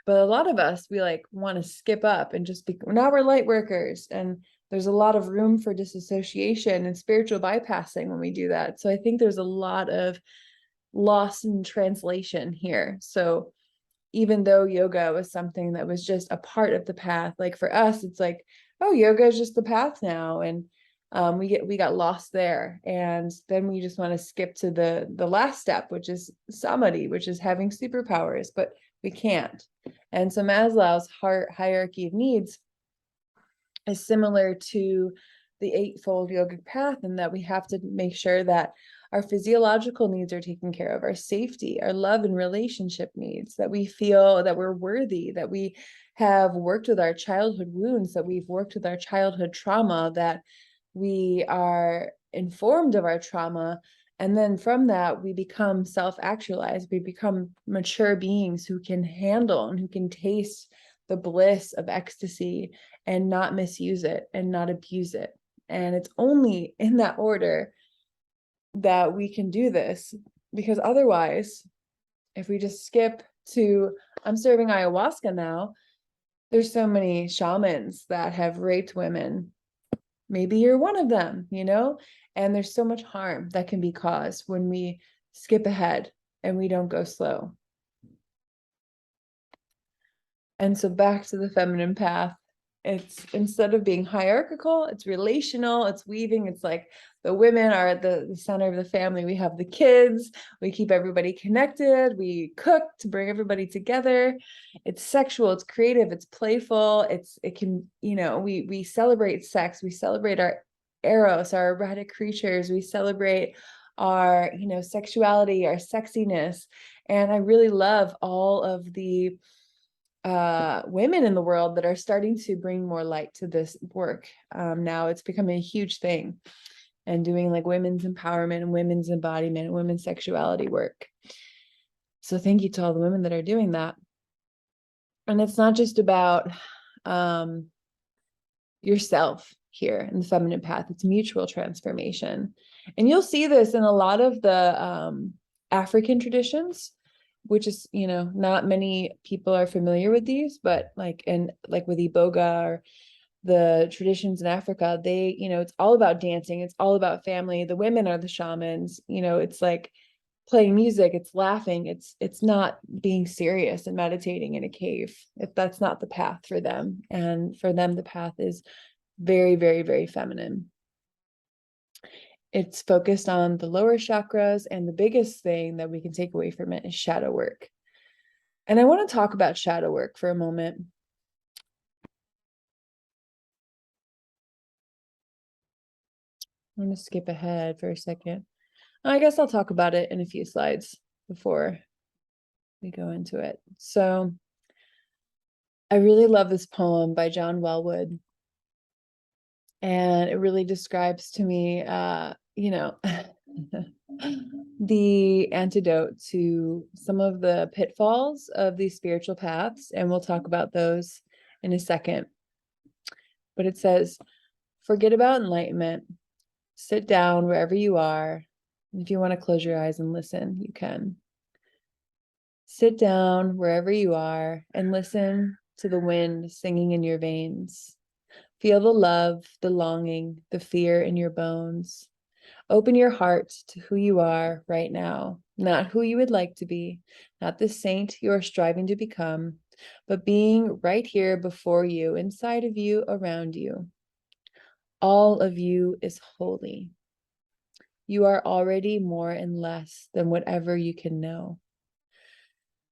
But a lot of us, we like want to skip up and just now we're light workers. And there's a lot of room for disassociation and spiritual bypassing when we do that. So I think there's a lot of loss in translation here. So even though yoga was something that was just a part of the path, like for us, it's like, oh, yoga is just the path now. And we got lost there. And then we just want to skip to the last step, which is samadhi, which is having superpowers, but we can't. And so Maslow's hierarchy of needs is similar to the 8-fold yogic path, in that we have to make sure that our physiological needs are taken care of, our safety, our love and relationship needs, that we feel that we're worthy, that we have worked with our childhood wounds, that we've worked with our childhood trauma, that we are informed of our trauma. And then from that, we become self-actualized. We become mature beings who can handle and who can taste the bliss of ecstasy and not misuse it and not abuse it. And it's only in that order that we can do this, because otherwise, if we just skip to, I'm serving ayahuasca now, there's so many shamans that have raped women. Maybe you're one of them, and there's so much harm that can be caused when we skip ahead and we don't go slow. And so back to the feminine path, it's, instead of being hierarchical, it's relational, it's weaving. It's like the women are at the center of the family. We have the kids, we keep everybody connected, we cook to bring everybody together. It's sexual, it's creative, it's playful, it can, we celebrate sex, we celebrate our eros, our erotic creatures, we celebrate our, sexuality, our sexiness. And I really love all of the women in the world that are starting to bring more light to this work. Now it's becoming a huge thing, and doing like women's empowerment and women's embodiment and women's sexuality work. So thank you to all the women that are doing that. And it's not just about yourself here in the feminine path, it's mutual transformation. And you'll see this in a lot of the African traditions, which is, not many people are familiar with these, but like with Iboga, or the traditions in Africa, they, it's all about dancing. It's all about family. The women are the shamans. It's like playing music, it's laughing, it's not being serious and meditating in a cave, if that's not the path for them. And for them, the path is very, very, very feminine. It's focused on the lower chakras, and the biggest thing that we can take away from it is shadow work. And I want to talk about shadow work for a moment. I'm going to skip ahead for a second. I guess I'll talk about it in a few slides before we go into it. So I really love this poem by John Welwood. And it really describes to me, the antidote to some of the pitfalls of these spiritual paths. And we'll talk about those in a second. But it says, forget about enlightenment. Sit down wherever you are. And if you want to close your eyes and listen, you can. Sit down wherever you are and listen to the wind singing in your veins. Feel the love, the longing, the fear in your bones. Open your heart to who you are right now, not who you would like to be, not the saint you are striving to become, but being right here before you, inside of you, around you. All of you is holy. You are already more and less than whatever you can know.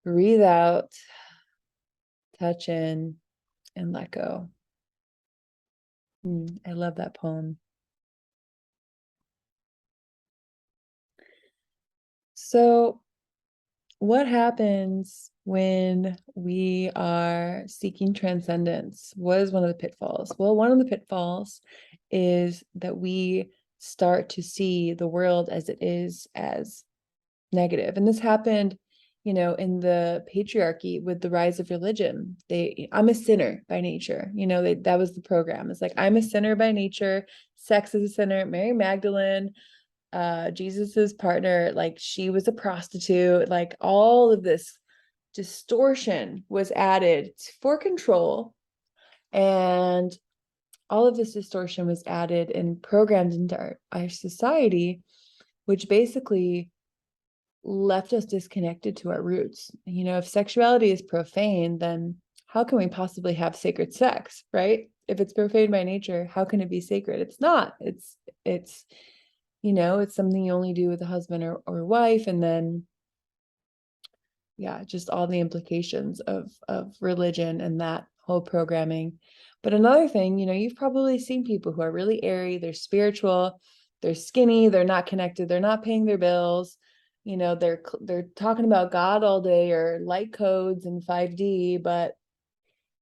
Breathe out, touch in, and let go. I love that poem. So, what happens when we are seeking transcendence? What is one of the pitfalls? Well, one of the pitfalls is that we start to see the world as it is, as negative. And this happened, in the patriarchy with the rise of religion. I'm a sinner by nature. That was the program. It's like, I'm a sinner by nature. Sex is a sinner. Mary Magdalene, Jesus's partner, like, she was a prostitute. Like, all of this distortion was added for control, and all of this distortion was added and programmed into our society, which basically left us disconnected to our roots. If sexuality is profane, then how can we possibly have sacred sex, right? If it's profane by nature, how can it be sacred? It's not. It's it's something you only do with a husband or wife. And then, yeah, just all the implications of religion and that whole programming. But another thing, you've probably seen people who are really airy, they're spiritual, they're skinny, they're not connected, they're not paying their bills. They're talking about God all day, or light codes and 5D, but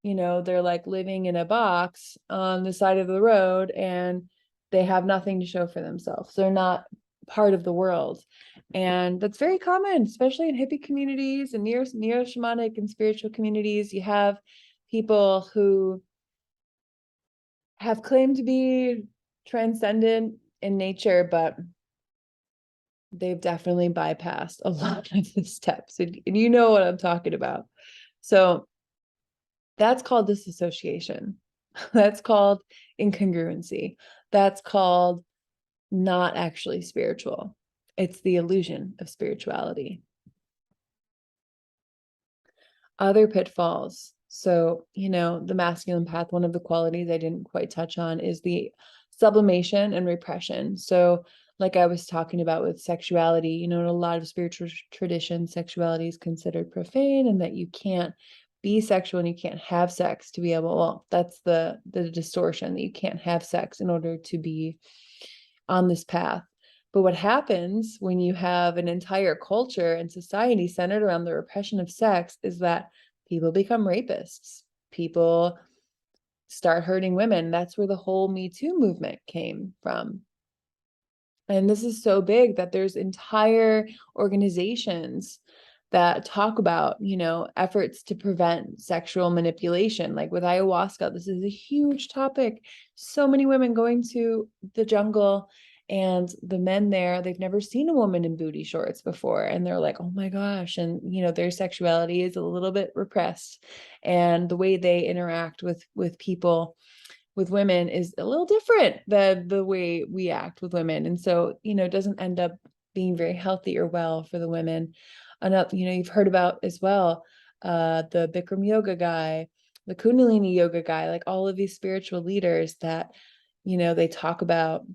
they're like living in a box on the side of the road, and they have nothing to show for themselves. They're not part of the world. And that's very common, especially in hippie communities and neo-shamanic and spiritual communities. You have people who have claimed to be transcendent in nature, but they've definitely bypassed a lot of the steps. And you know what I'm talking about. So that's called disassociation. That's called incongruency. That's called not actually spiritual. It's the illusion of spirituality. Other pitfalls. So, the masculine path, one of the qualities I didn't quite touch on is the sublimation and repression. So, like I was talking about with sexuality, in a lot of spiritual traditions, sexuality is considered profane, and that you can't be sexual and you can't have sex to be able, well, that's the distortion, that you can't have sex in order to be on this path. But what happens when you have an entire culture and society centered around the repression of sex is that people become rapists. People start hurting women. That's where the whole Me Too movement came from. And this is so big that there's entire organizations that talk about, efforts to prevent sexual manipulation. Like with ayahuasca, this is a huge topic. So many women going to the jungle, and the men there, they've never seen a woman in booty shorts before. And they're like, oh my gosh. And, their sexuality is a little bit repressed. And the way they interact with people with women is a little different than the way we act with women. And so, it doesn't end up being very healthy or well for the women. Another, you've heard about as well, the Bikram yoga guy, the Kundalini yoga guy, like all of these spiritual leaders that, they talk about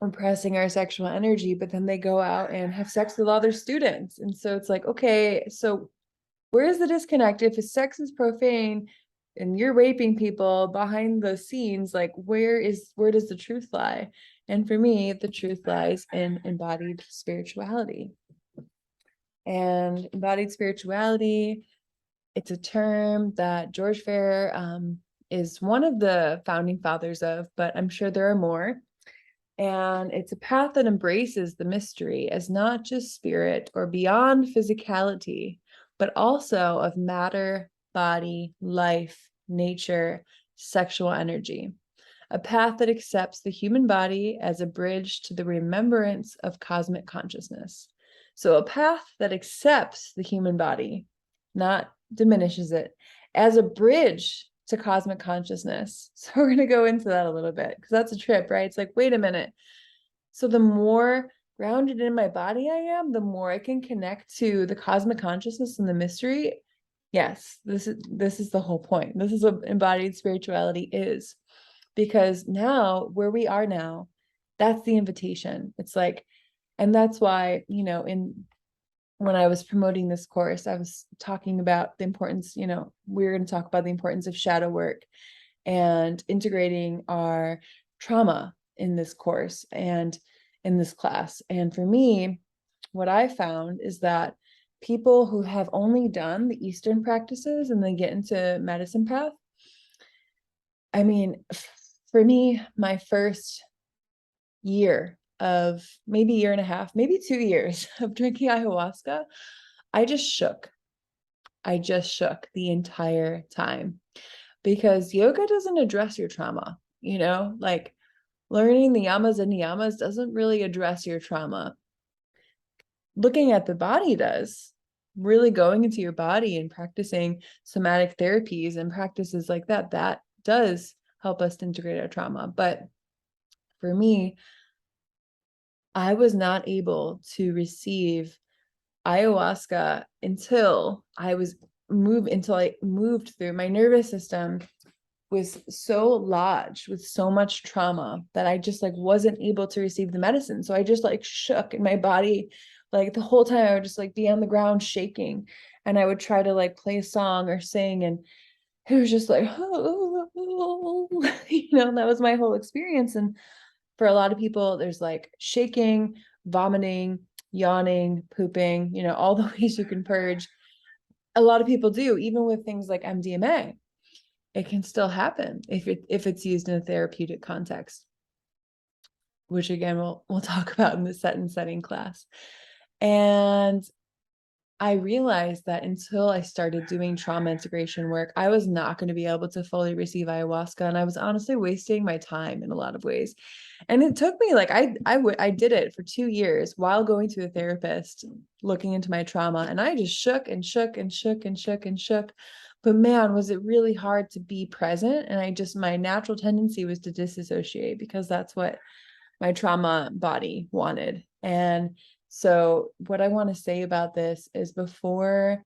repressing our sexual energy, but then they go out and have sex with all their students. And so it's like, okay, so where is the disconnect? If sex is profane and you're raping people behind the scenes, like where does the truth lie? And for me, the truth lies in embodied spirituality. And embodied spirituality, it's a term that George Fair is one of the founding fathers of, but I'm sure there are more. And it's a path that embraces the mystery as not just spirit or beyond physicality, but also of matter, body, life, nature, sexual energy. A path that accepts the human body as a bridge to the remembrance of cosmic consciousness. So a path that accepts the human body, not diminishes it, as a bridge to cosmic consciousness. So we're going to go into that a little bit because that's a trip, right? It's like, wait a minute. So the more grounded in my body I am, the more I can connect to the cosmic consciousness and the mystery. Yes, this is the whole point. This is what embodied spirituality is. Because now, where we are now, that's the invitation. It's like, and that's why, when I was promoting this course, I was talking about the importance, we're going to talk about the importance of shadow work and integrating our trauma in this course and in this class. And for me, what I found is that people who have only done the Eastern practices and then get into medicine path, I mean, for me, my first year of maybe year and a half, maybe 2 years of drinking ayahuasca, I just shook. I just shook the entire time because yoga doesn't address your trauma, like learning the yamas and niyamas doesn't really address your trauma. Looking at the body does. Really going into your body and practicing somatic therapies and practices like that, that does help us to integrate our trauma. But for me, I was not able to receive ayahuasca until I moved through. My nervous system was so lodged with so much trauma that I just like wasn't able to receive the medicine. So I just like shook in my body. Like the whole time I would just like be on the ground shaking, and I would try to like play a song or sing, and it was just like, that was my whole experience. And for a lot of people, there's like shaking, vomiting, yawning, pooping, all the ways you can purge. A lot of people do, even with things like MDMA. It can still happen if it's used in a therapeutic context, which again we'll talk about in the set and setting class. And I realized that until I started doing trauma integration work, I was not going to be able to fully receive ayahuasca, and I was honestly wasting my time in a lot of ways. And it took me like I did it for 2 years while going to a therapist, looking into my trauma, and I just shook and shook and shook and shook and shook. But man, was it really hard to be present. And my natural tendency was to disassociate because that's what my trauma body wanted. And so what I want to say about this is before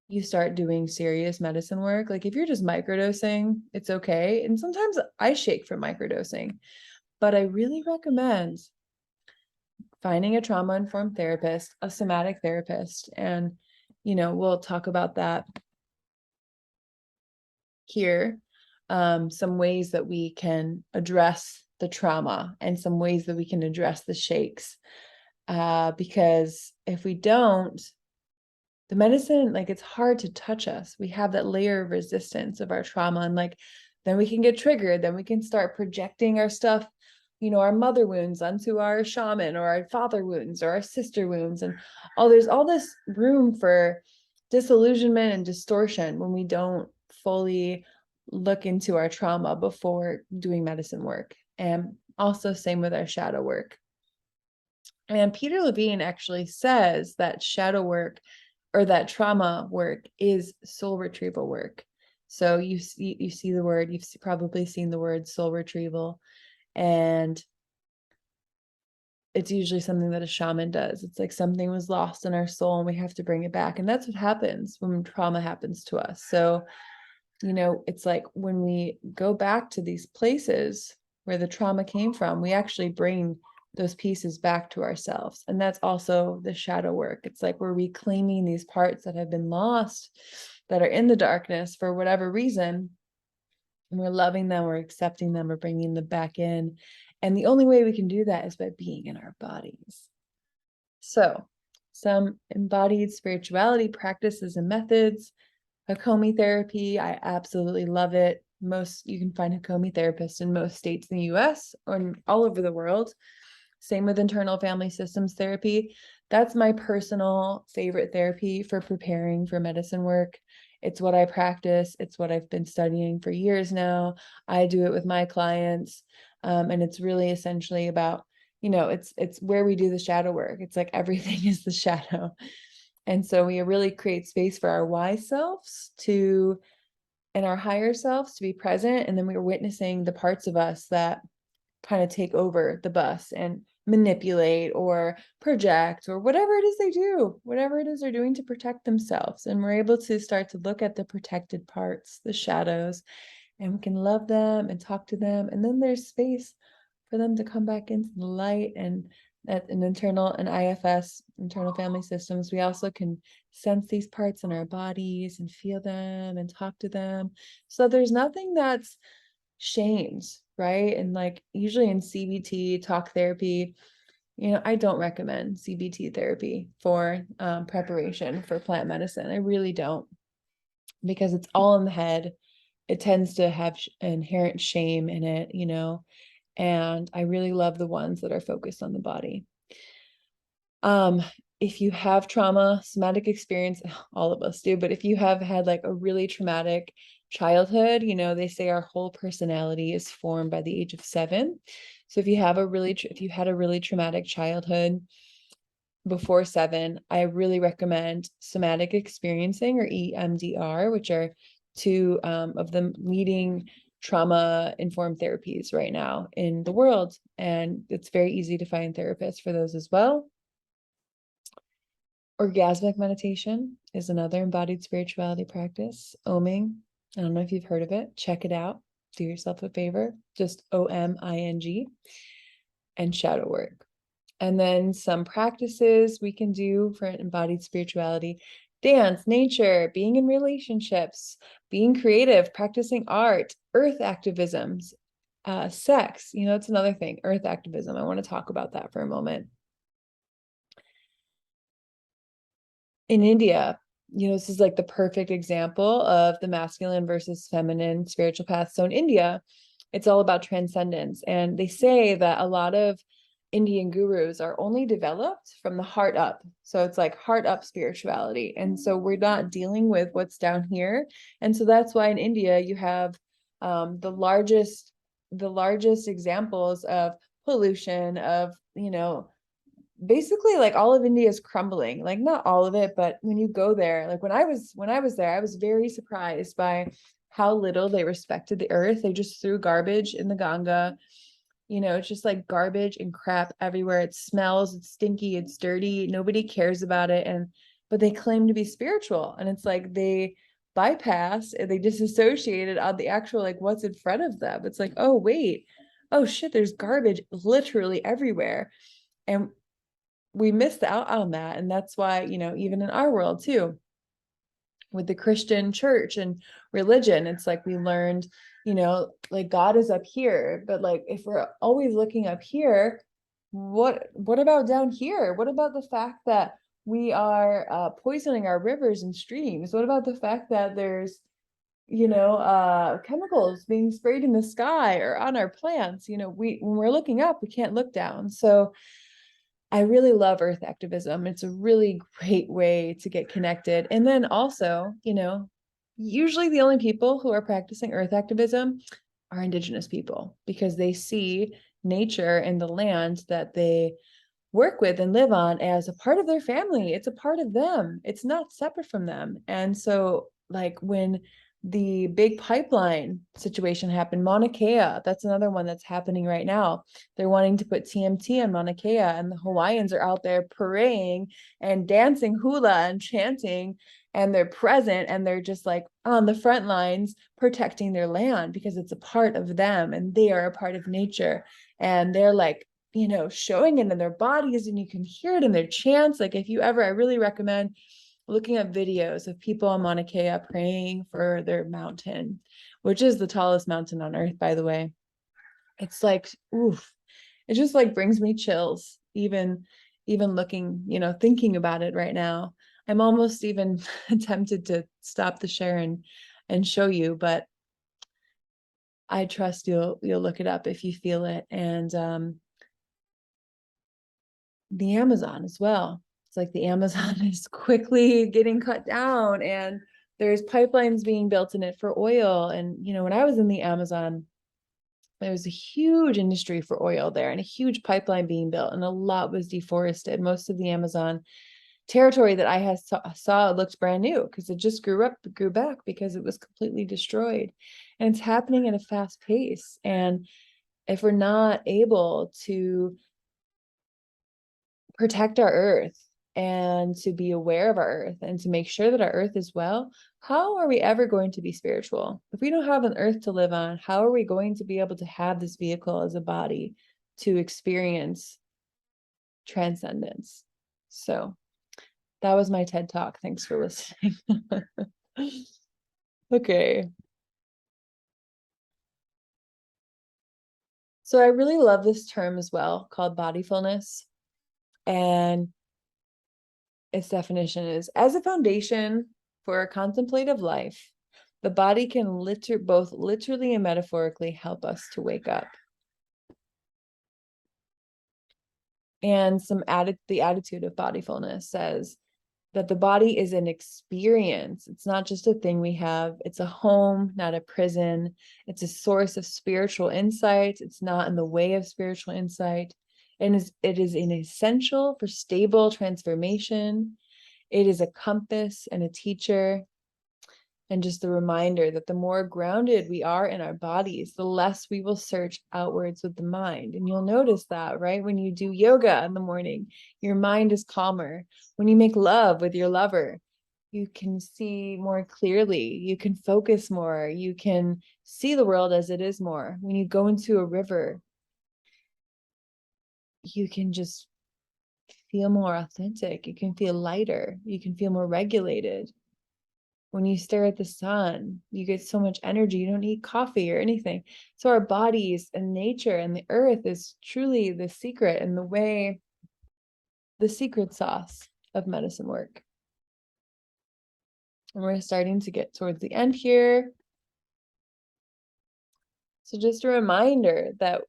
you start doing serious medicine work, like if you're just microdosing, it's okay. And sometimes I shake from microdosing, but I really recommend finding a trauma-informed therapist, a somatic therapist. And, we'll talk about that here. Some ways that we can address the trauma and some ways that we can address the shakes. Because if we don't, the medicine, like it's hard to touch us. We have that layer of resistance of our trauma, and like then we can get triggered. Then we can start projecting our stuff, our mother wounds onto our shaman, or our father wounds, or our sister wounds, and there's all this room for disillusionment and distortion when we don't fully look into our trauma before doing medicine work. And also same with our shadow work. And Peter Levine actually says that shadow work or that trauma work is soul retrieval work. So you see the word, you've probably seen the word soul retrieval, and it's usually something that a shaman does. It's like something was lost in our soul and we have to bring it back. And that's what happens when trauma happens to us. So, it's like when we go back to these places where the trauma came from, we actually bring those pieces back to ourselves. And that's also the shadow work. It's like we're reclaiming these parts that have been lost, that are in the darkness for whatever reason. And we're loving them, we're accepting them, we're bringing them back in. And the only way we can do that is by being in our bodies. So, some embodied spirituality practices and methods. Hakomi therapy, I absolutely love it. You can find Hakomi therapists in most states in the US or all over the world. Same with internal family systems therapy. That's my personal favorite therapy for preparing for medicine work. It's what I practice. It's what I've been studying for years now. I do it with my clients. And it's really essentially about, it's where we do the shadow work. It's like everything is the shadow. And so we really create space for our wise selves and our higher selves to be present. And then we're witnessing the parts of us that kind of take over the bus and manipulate or project or whatever it is they do, whatever it is they're doing to protect themselves. And we're able to start to look at the protected parts, the shadows, and we can love them and talk to them. And then there's space for them to come back into the light. And at an IFS, internal family systems, we also can sense these parts in our bodies and feel them and talk to them. So there's nothing that's shamed, right? And like usually in CBT talk therapy, I don't recommend CBT therapy for preparation for plant medicine. I really don't, because it's all in the head. It tends to have inherent shame in it, and I really love the ones that are focused on the body. If you have trauma, somatic experience, all of us do, but if you have had like a really traumatic childhood, they say our whole personality is formed by the age of 7. So if you had a really traumatic childhood before 7, I really recommend somatic experiencing, or EMDR, which are two of the leading trauma-informed therapies right now in the world. And it's very easy to find therapists for those as well. Orgasmic meditation is another embodied spirituality practice. Oming. I don't know if you've heard of it. Check it out. Do yourself a favor. Just OMING. And shadow work. And then some practices we can do for embodied spirituality: dance, nature, being in relationships, being creative, practicing art, earth activisms, sex. It's another thing, earth activism. I want to talk about that for a moment. In India, this is like the perfect example of the masculine versus feminine spiritual path. So in India, it's all about transcendence. And they say that a lot of Indian gurus are only developed from the heart up. So it's like heart up spirituality. And so we're not dealing with what's down here. And so that's why in India, you have the largest examples of pollution, of, basically like all of India is crumbling, like not all of it, but when you go there, like when I was there, I was very surprised by how little they respected the earth. They just threw garbage in the Ganga. It's just like garbage and crap everywhere. It smells, it's stinky, it's dirty. Nobody cares about it. But they claim to be spiritual. And it's like they bypass and they disassociated on the actual, like what's in front of them. It's like, oh, wait, oh shit, there's garbage literally everywhere. And we missed out on that. And that's why, even in our world too, with the Christian church and religion, it's like we learned, like God is up here, but like if we're always looking up here, what about down here? What about the fact that we are poisoning our rivers and streams? What about the fact that there's chemicals being sprayed in the sky or on our plants? When we're looking up, we can't look down. So I really love earth activism. It's a really great way to get connected. And then also, usually the only people who are practicing earth activism are Indigenous people, because they see nature and the land that they work with and live on as a part of their family. It's a part of them. It's not separate from them. And so like when the big pipeline situation happened. Mauna Kea, that's another one that's happening right now. They're wanting to put TMT on Mauna Kea, and the Hawaiians are out there praying and dancing hula and chanting, and they're present, and they're just like on the front lines protecting their land because it's a part of them, and they are a part of nature, and they're like, you know, showing it in their bodies, and you can hear it in their chants. Like if you ever, I really recommend looking at videos of people on Mauna Kea praying for their mountain, which is the tallest mountain on earth, by the way. It's like, oof, it just like brings me chills, even looking, you know, thinking about it right now. I'm almost even tempted to stop the share and show you, but I trust you'll look it up if you feel it. And the Amazon as well. It's like the Amazon is quickly getting cut down, and there's pipelines being built in it for oil. And, you know, when I was in the Amazon, there was a huge industry for oil there and a huge pipeline being built, and a lot was deforested. Most of the Amazon territory that I saw looked brand new because it just grew back because it was completely destroyed. And it's happening at a fast pace. And if we're not able to protect our earth and to be aware of our earth and to make sure that our earth is well, how are we ever going to be spiritual? If we don't have an earth to live on, how are we going to be able to have this vehicle as a body to experience transcendence? So that was my TED Talk. Thanks for listening. Okay. So I really love this term as well, called bodyfulness. And its definition is, as a foundation for a contemplative life, the body can both literally and metaphorically help us to wake up. And the attitude of bodyfulness says that the body is an experience. It's not just a thing we have. It's a home, not a prison. It's a source of spiritual insight. It's not in the way of spiritual insight. And it is an essential for stable transformation. It is a compass and a teacher, and just a reminder that the more grounded we are in our bodies, the less we will search outwards with the mind. And you'll notice that, right? When you do yoga in the morning, your mind is calmer. When you make love with your lover, you can see more clearly. You can focus more. You can see the world as it is more. When you go into a river, you can just feel more authentic. You can feel lighter. You can feel more regulated. When you stare at the sun, you get so much energy. You don't need coffee or anything. So our bodies and nature and the earth is truly the secret and the secret sauce of medicine work. And we're starting to get towards the end here. So just a reminder that,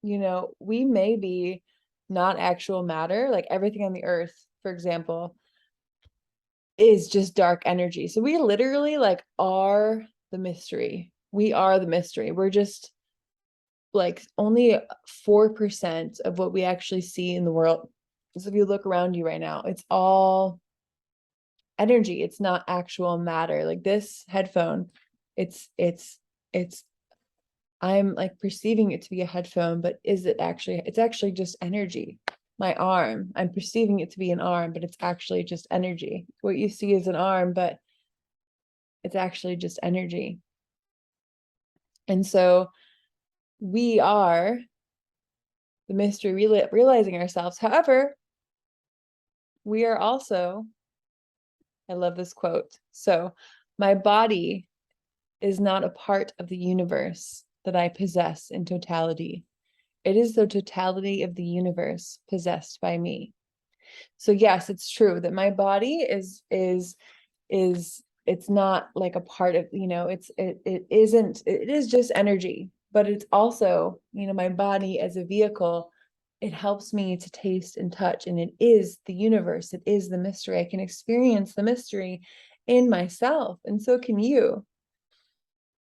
you know, we may be not actual matter, like everything on the earth, for example, is just dark energy. So we literally like are the mystery. We are the mystery. We're just like only 4% of what we actually see in the world. So if you look around you right now, it's all energy. It's not actual matter. Like this headphone, it's I'm like perceiving it to be a headphone, but is it actually, it's actually just energy. My arm, I'm perceiving it to be an arm, but it's actually just energy. What you see is an arm, but it's actually just energy. And so we are the mystery, realizing ourselves. However, we are also, I love this quote. So, my body is not a part of the universe that I possess in totality. It is the totality of the universe possessed by me. So yes, it's true that my body is it's not like a part of, you know, it is just energy, but it's also, you know, my body as a vehicle, it helps me to taste and touch, and it is the universe, it is the mystery. I can experience the mystery in myself, and so can you.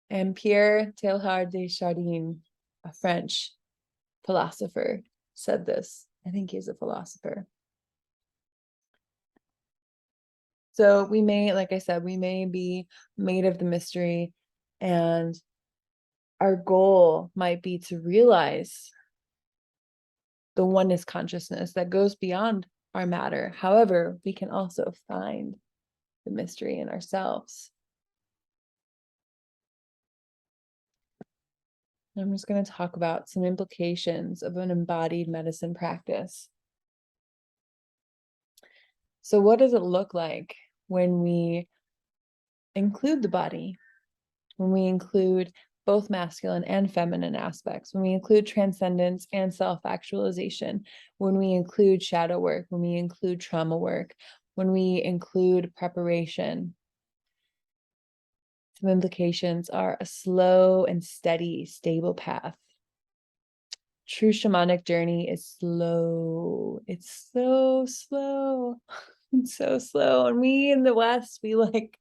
And Pierre Teilhard de Chardin, a French philosopher, said this. I think he's a philosopher. So we may, like I said, we may be made of the mystery, and our goal might be to realize the oneness consciousness that goes beyond our matter. However, we can also find the mystery in ourselves. I'm just going to talk about some implications of an embodied medicine practice. So what does it look like when we include the body, when we include both masculine and feminine aspects, when we include transcendence and self-actualization, when we include shadow work, when we include trauma work, when we include preparation? Some implications are a slow and steady, stable path. True shamanic journey is slow. It's so slow. It's so slow. And we in the West, we like,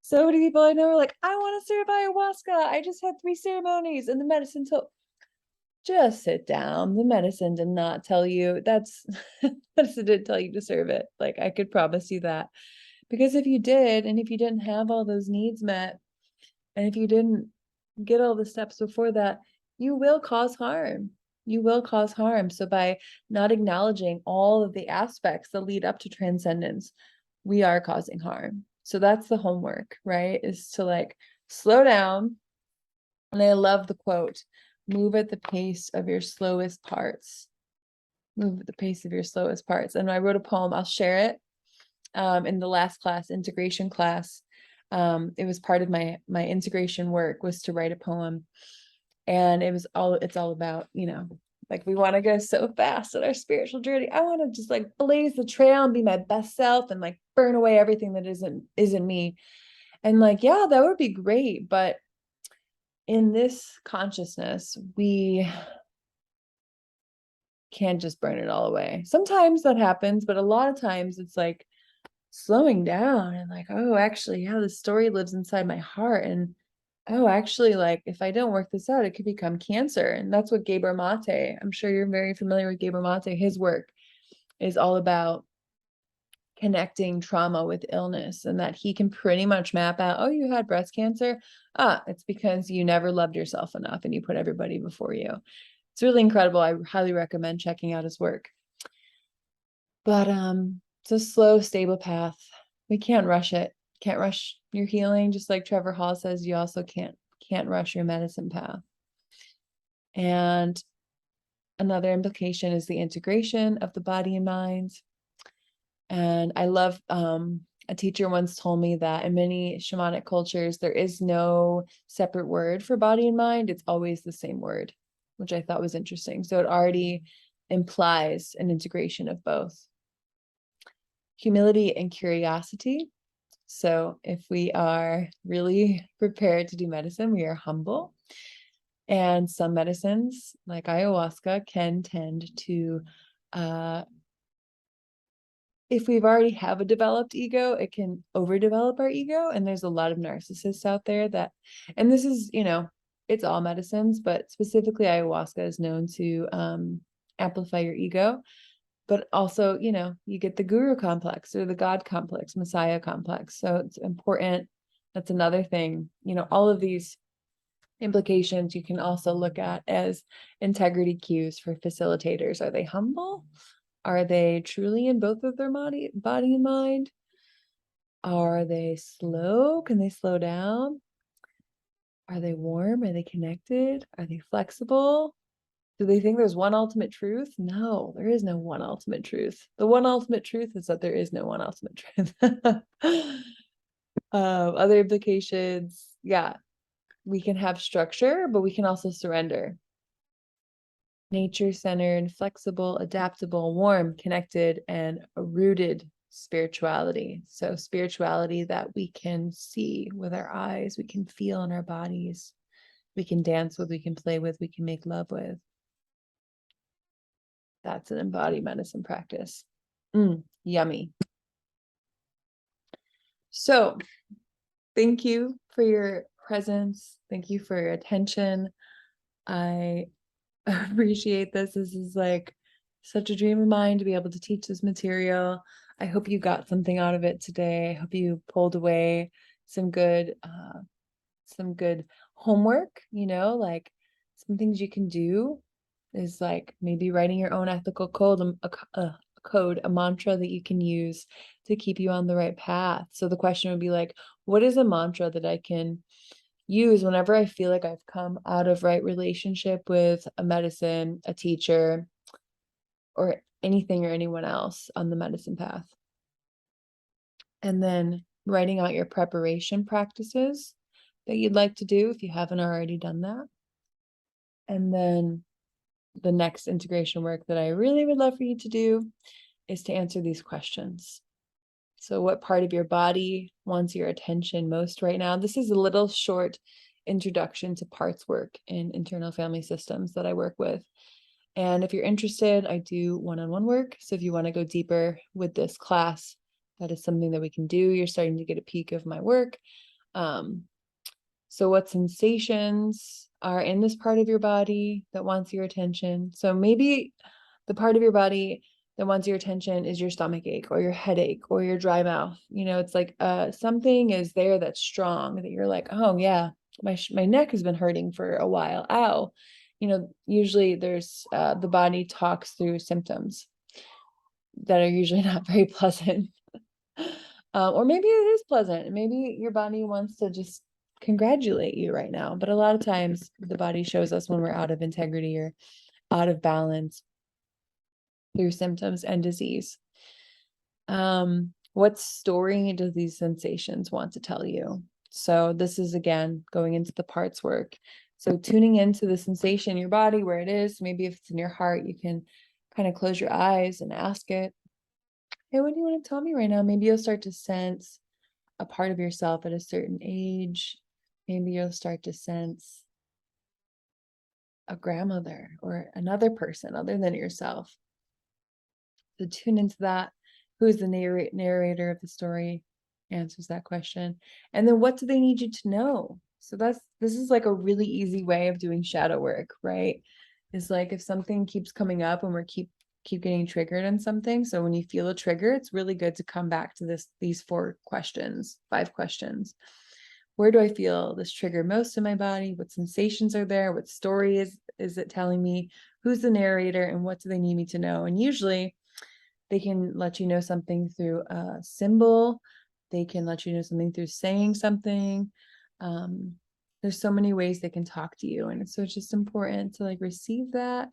so many people I know are like, I want to serve ayahuasca. I just had 3 ceremonies and the medicine told. Just sit down. The medicine did not tell you. That's medicine didn't tell you to serve it. Like, I could promise you that. Because if you did, and if you didn't have all those needs met, and if you didn't get all the steps before that, you will cause harm. You will cause harm. So by not acknowledging all of the aspects that lead up to transcendence, we are causing harm. So that's the homework, right? Is to like slow down. And I love the quote, move at the pace of your slowest parts. Move at the pace of your slowest parts. And I wrote a poem, I'll share it in the last class, integration class. It was part of my integration work was to write a poem. And it's all about, like we want to go so fast in our spiritual journey. I want to just like blaze the trail and be my best self and like burn away everything that isn't me. And like, yeah, that would be great. But in this consciousness, we can't just burn it all away. Sometimes that happens, but a lot of times it's like slowing down and like, oh, actually, yeah, the story lives inside my heart. And oh, actually, like if I don't work this out, it could become cancer. And that's what Gabor Mate, I'm sure you're very familiar with Gabor Mate. His work is all about connecting trauma with illness, and that he can pretty much map out, oh, you had breast cancer. It's because you never loved yourself enough and you put everybody before you. It's really incredible. I highly recommend checking out his work. But it's a slow, stable path. We can't rush it. Can't rush your healing. Just like Trevor Hall says, you also can't rush your medicine path. And another implication is the integration of the body and mind. And I love, a teacher once told me that in many shamanic cultures, there is no separate word for body and mind. It's always the same word, which I thought was interesting. So it already implies an integration of both. Humility and curiosity. So if we are really prepared to do medicine, we are humble. And some medicines, like ayahuasca, can tend to, if we've already have a developed ego, it can overdevelop our ego. And there's a lot of narcissists out there that, and this is, it's all medicines, but specifically ayahuasca is known to amplify your ego. But also, you get the guru complex or the God complex, Messiah complex. So it's important. That's another thing, all of these implications you can also look at as integrity cues for facilitators. Are they humble? Are they truly in both of their body and mind? Are they slow? Can they slow down? Are they warm? Are they connected? Are they flexible? Do they think there's one ultimate truth? No, there is no one ultimate truth. The one ultimate truth is that there is no one ultimate truth. Other implications, yeah, we can have structure, but we can also surrender. Nature-centered, flexible, adaptable, warm, connected, and rooted spirituality. So spirituality that we can see with our eyes, we can feel in our bodies, we can dance with, we can play with, we can make love with. That's an embodied medicine practice. Yummy. So thank you for your presence. Thank you for your attention. I appreciate this. This is like such a dream of mine to be able to teach this material. I hope you got something out of it today. I hope you pulled away some good homework, like some things you can do is like maybe writing your own ethical code, a mantra that you can use to keep you on the right path. So the question would be like, what is a mantra that I can use whenever I feel like I've come out of right relationship with a medicine, a teacher, or anything or anyone else on the medicine path? And then writing out your preparation practices that you'd like to do if you haven't already done that. And then the next integration work that I really would love for you to do is to answer these questions. So what part of your body wants your attention most right now? This is a little short introduction to parts work in internal family systems that I work with. And if you're interested, I do one-on-one work. So if you want to go deeper with this class, that is something that we can do. You're starting to get a peek of my work. So what sensations are in this part of your body that wants your attention? So maybe the part of your body that wants your attention is your stomach ache or your headache or your dry mouth. It's like something is there that's strong that you're like, oh yeah, my neck has been hurting for a while. Ow. Usually there's the body talks through symptoms that are usually not very pleasant. Or maybe it is pleasant. Maybe your body wants to just congratulate you right now. But a lot of times the body shows us when we're out of integrity or out of balance through symptoms and disease. What story do these sensations want to tell you? So this is, again, going into the parts work. So tuning into the sensation in your body, where it is. Maybe if it's in your heart, you can kind of close your eyes and ask it, hey, what do you want to tell me right now? Maybe you'll start to sense a part of yourself at a certain age. Maybe you'll start to sense a grandmother or another person other than yourself. So tune into that. Who's the narrator of the story? Answers that question. And then what do they need you to know? So this is like a really easy way of doing shadow work, right? Is like if something keeps coming up and we're keep getting triggered on something. So when you feel a trigger, it's really good to come back to these 5 questions. Where do I feel this trigger most in my body? What sensations are there? What story is it telling me? Who's the narrator and what do they need me to know? And usually they can let you know something through a symbol. They can let you know something through saying something. There's so many ways they can talk to you. And so it's just important to like receive that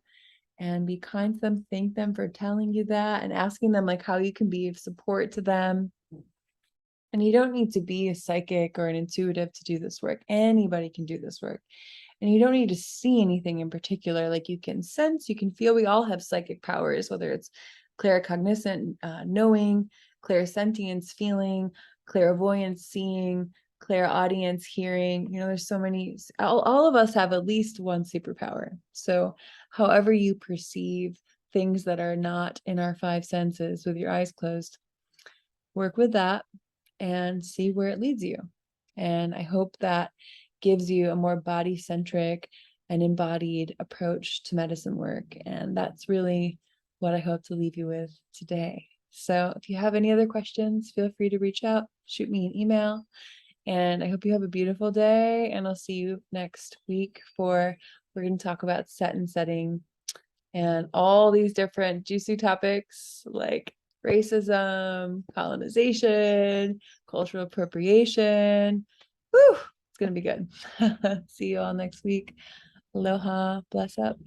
and be kind to them, thank them for telling you that, and asking them like how you can be of support to them. And you don't need to be a psychic or an intuitive to do this work. Anybody can do this work. And you don't need to see anything in particular. Like you can sense, you can feel. We all have psychic powers, whether it's claircognizant, knowing, clairsentience, feeling, clairvoyance, seeing, clairaudience, hearing. There's so many. All of us have at least one superpower. So however you perceive things that are not in our 5 senses with your eyes closed, work with that and see where it leads you. And I hope that gives you a more body-centric and embodied approach to medicine work. And that's really what I hope to leave you with today. So if you have any other questions, feel free to reach out, shoot me an email. And I hope you have a beautiful day. And I'll see you next week we're going to talk about set and setting and all these different juicy topics like racism, colonization, cultural appropriation. Woo, it's going to be good. See you all next week. Aloha, bless up.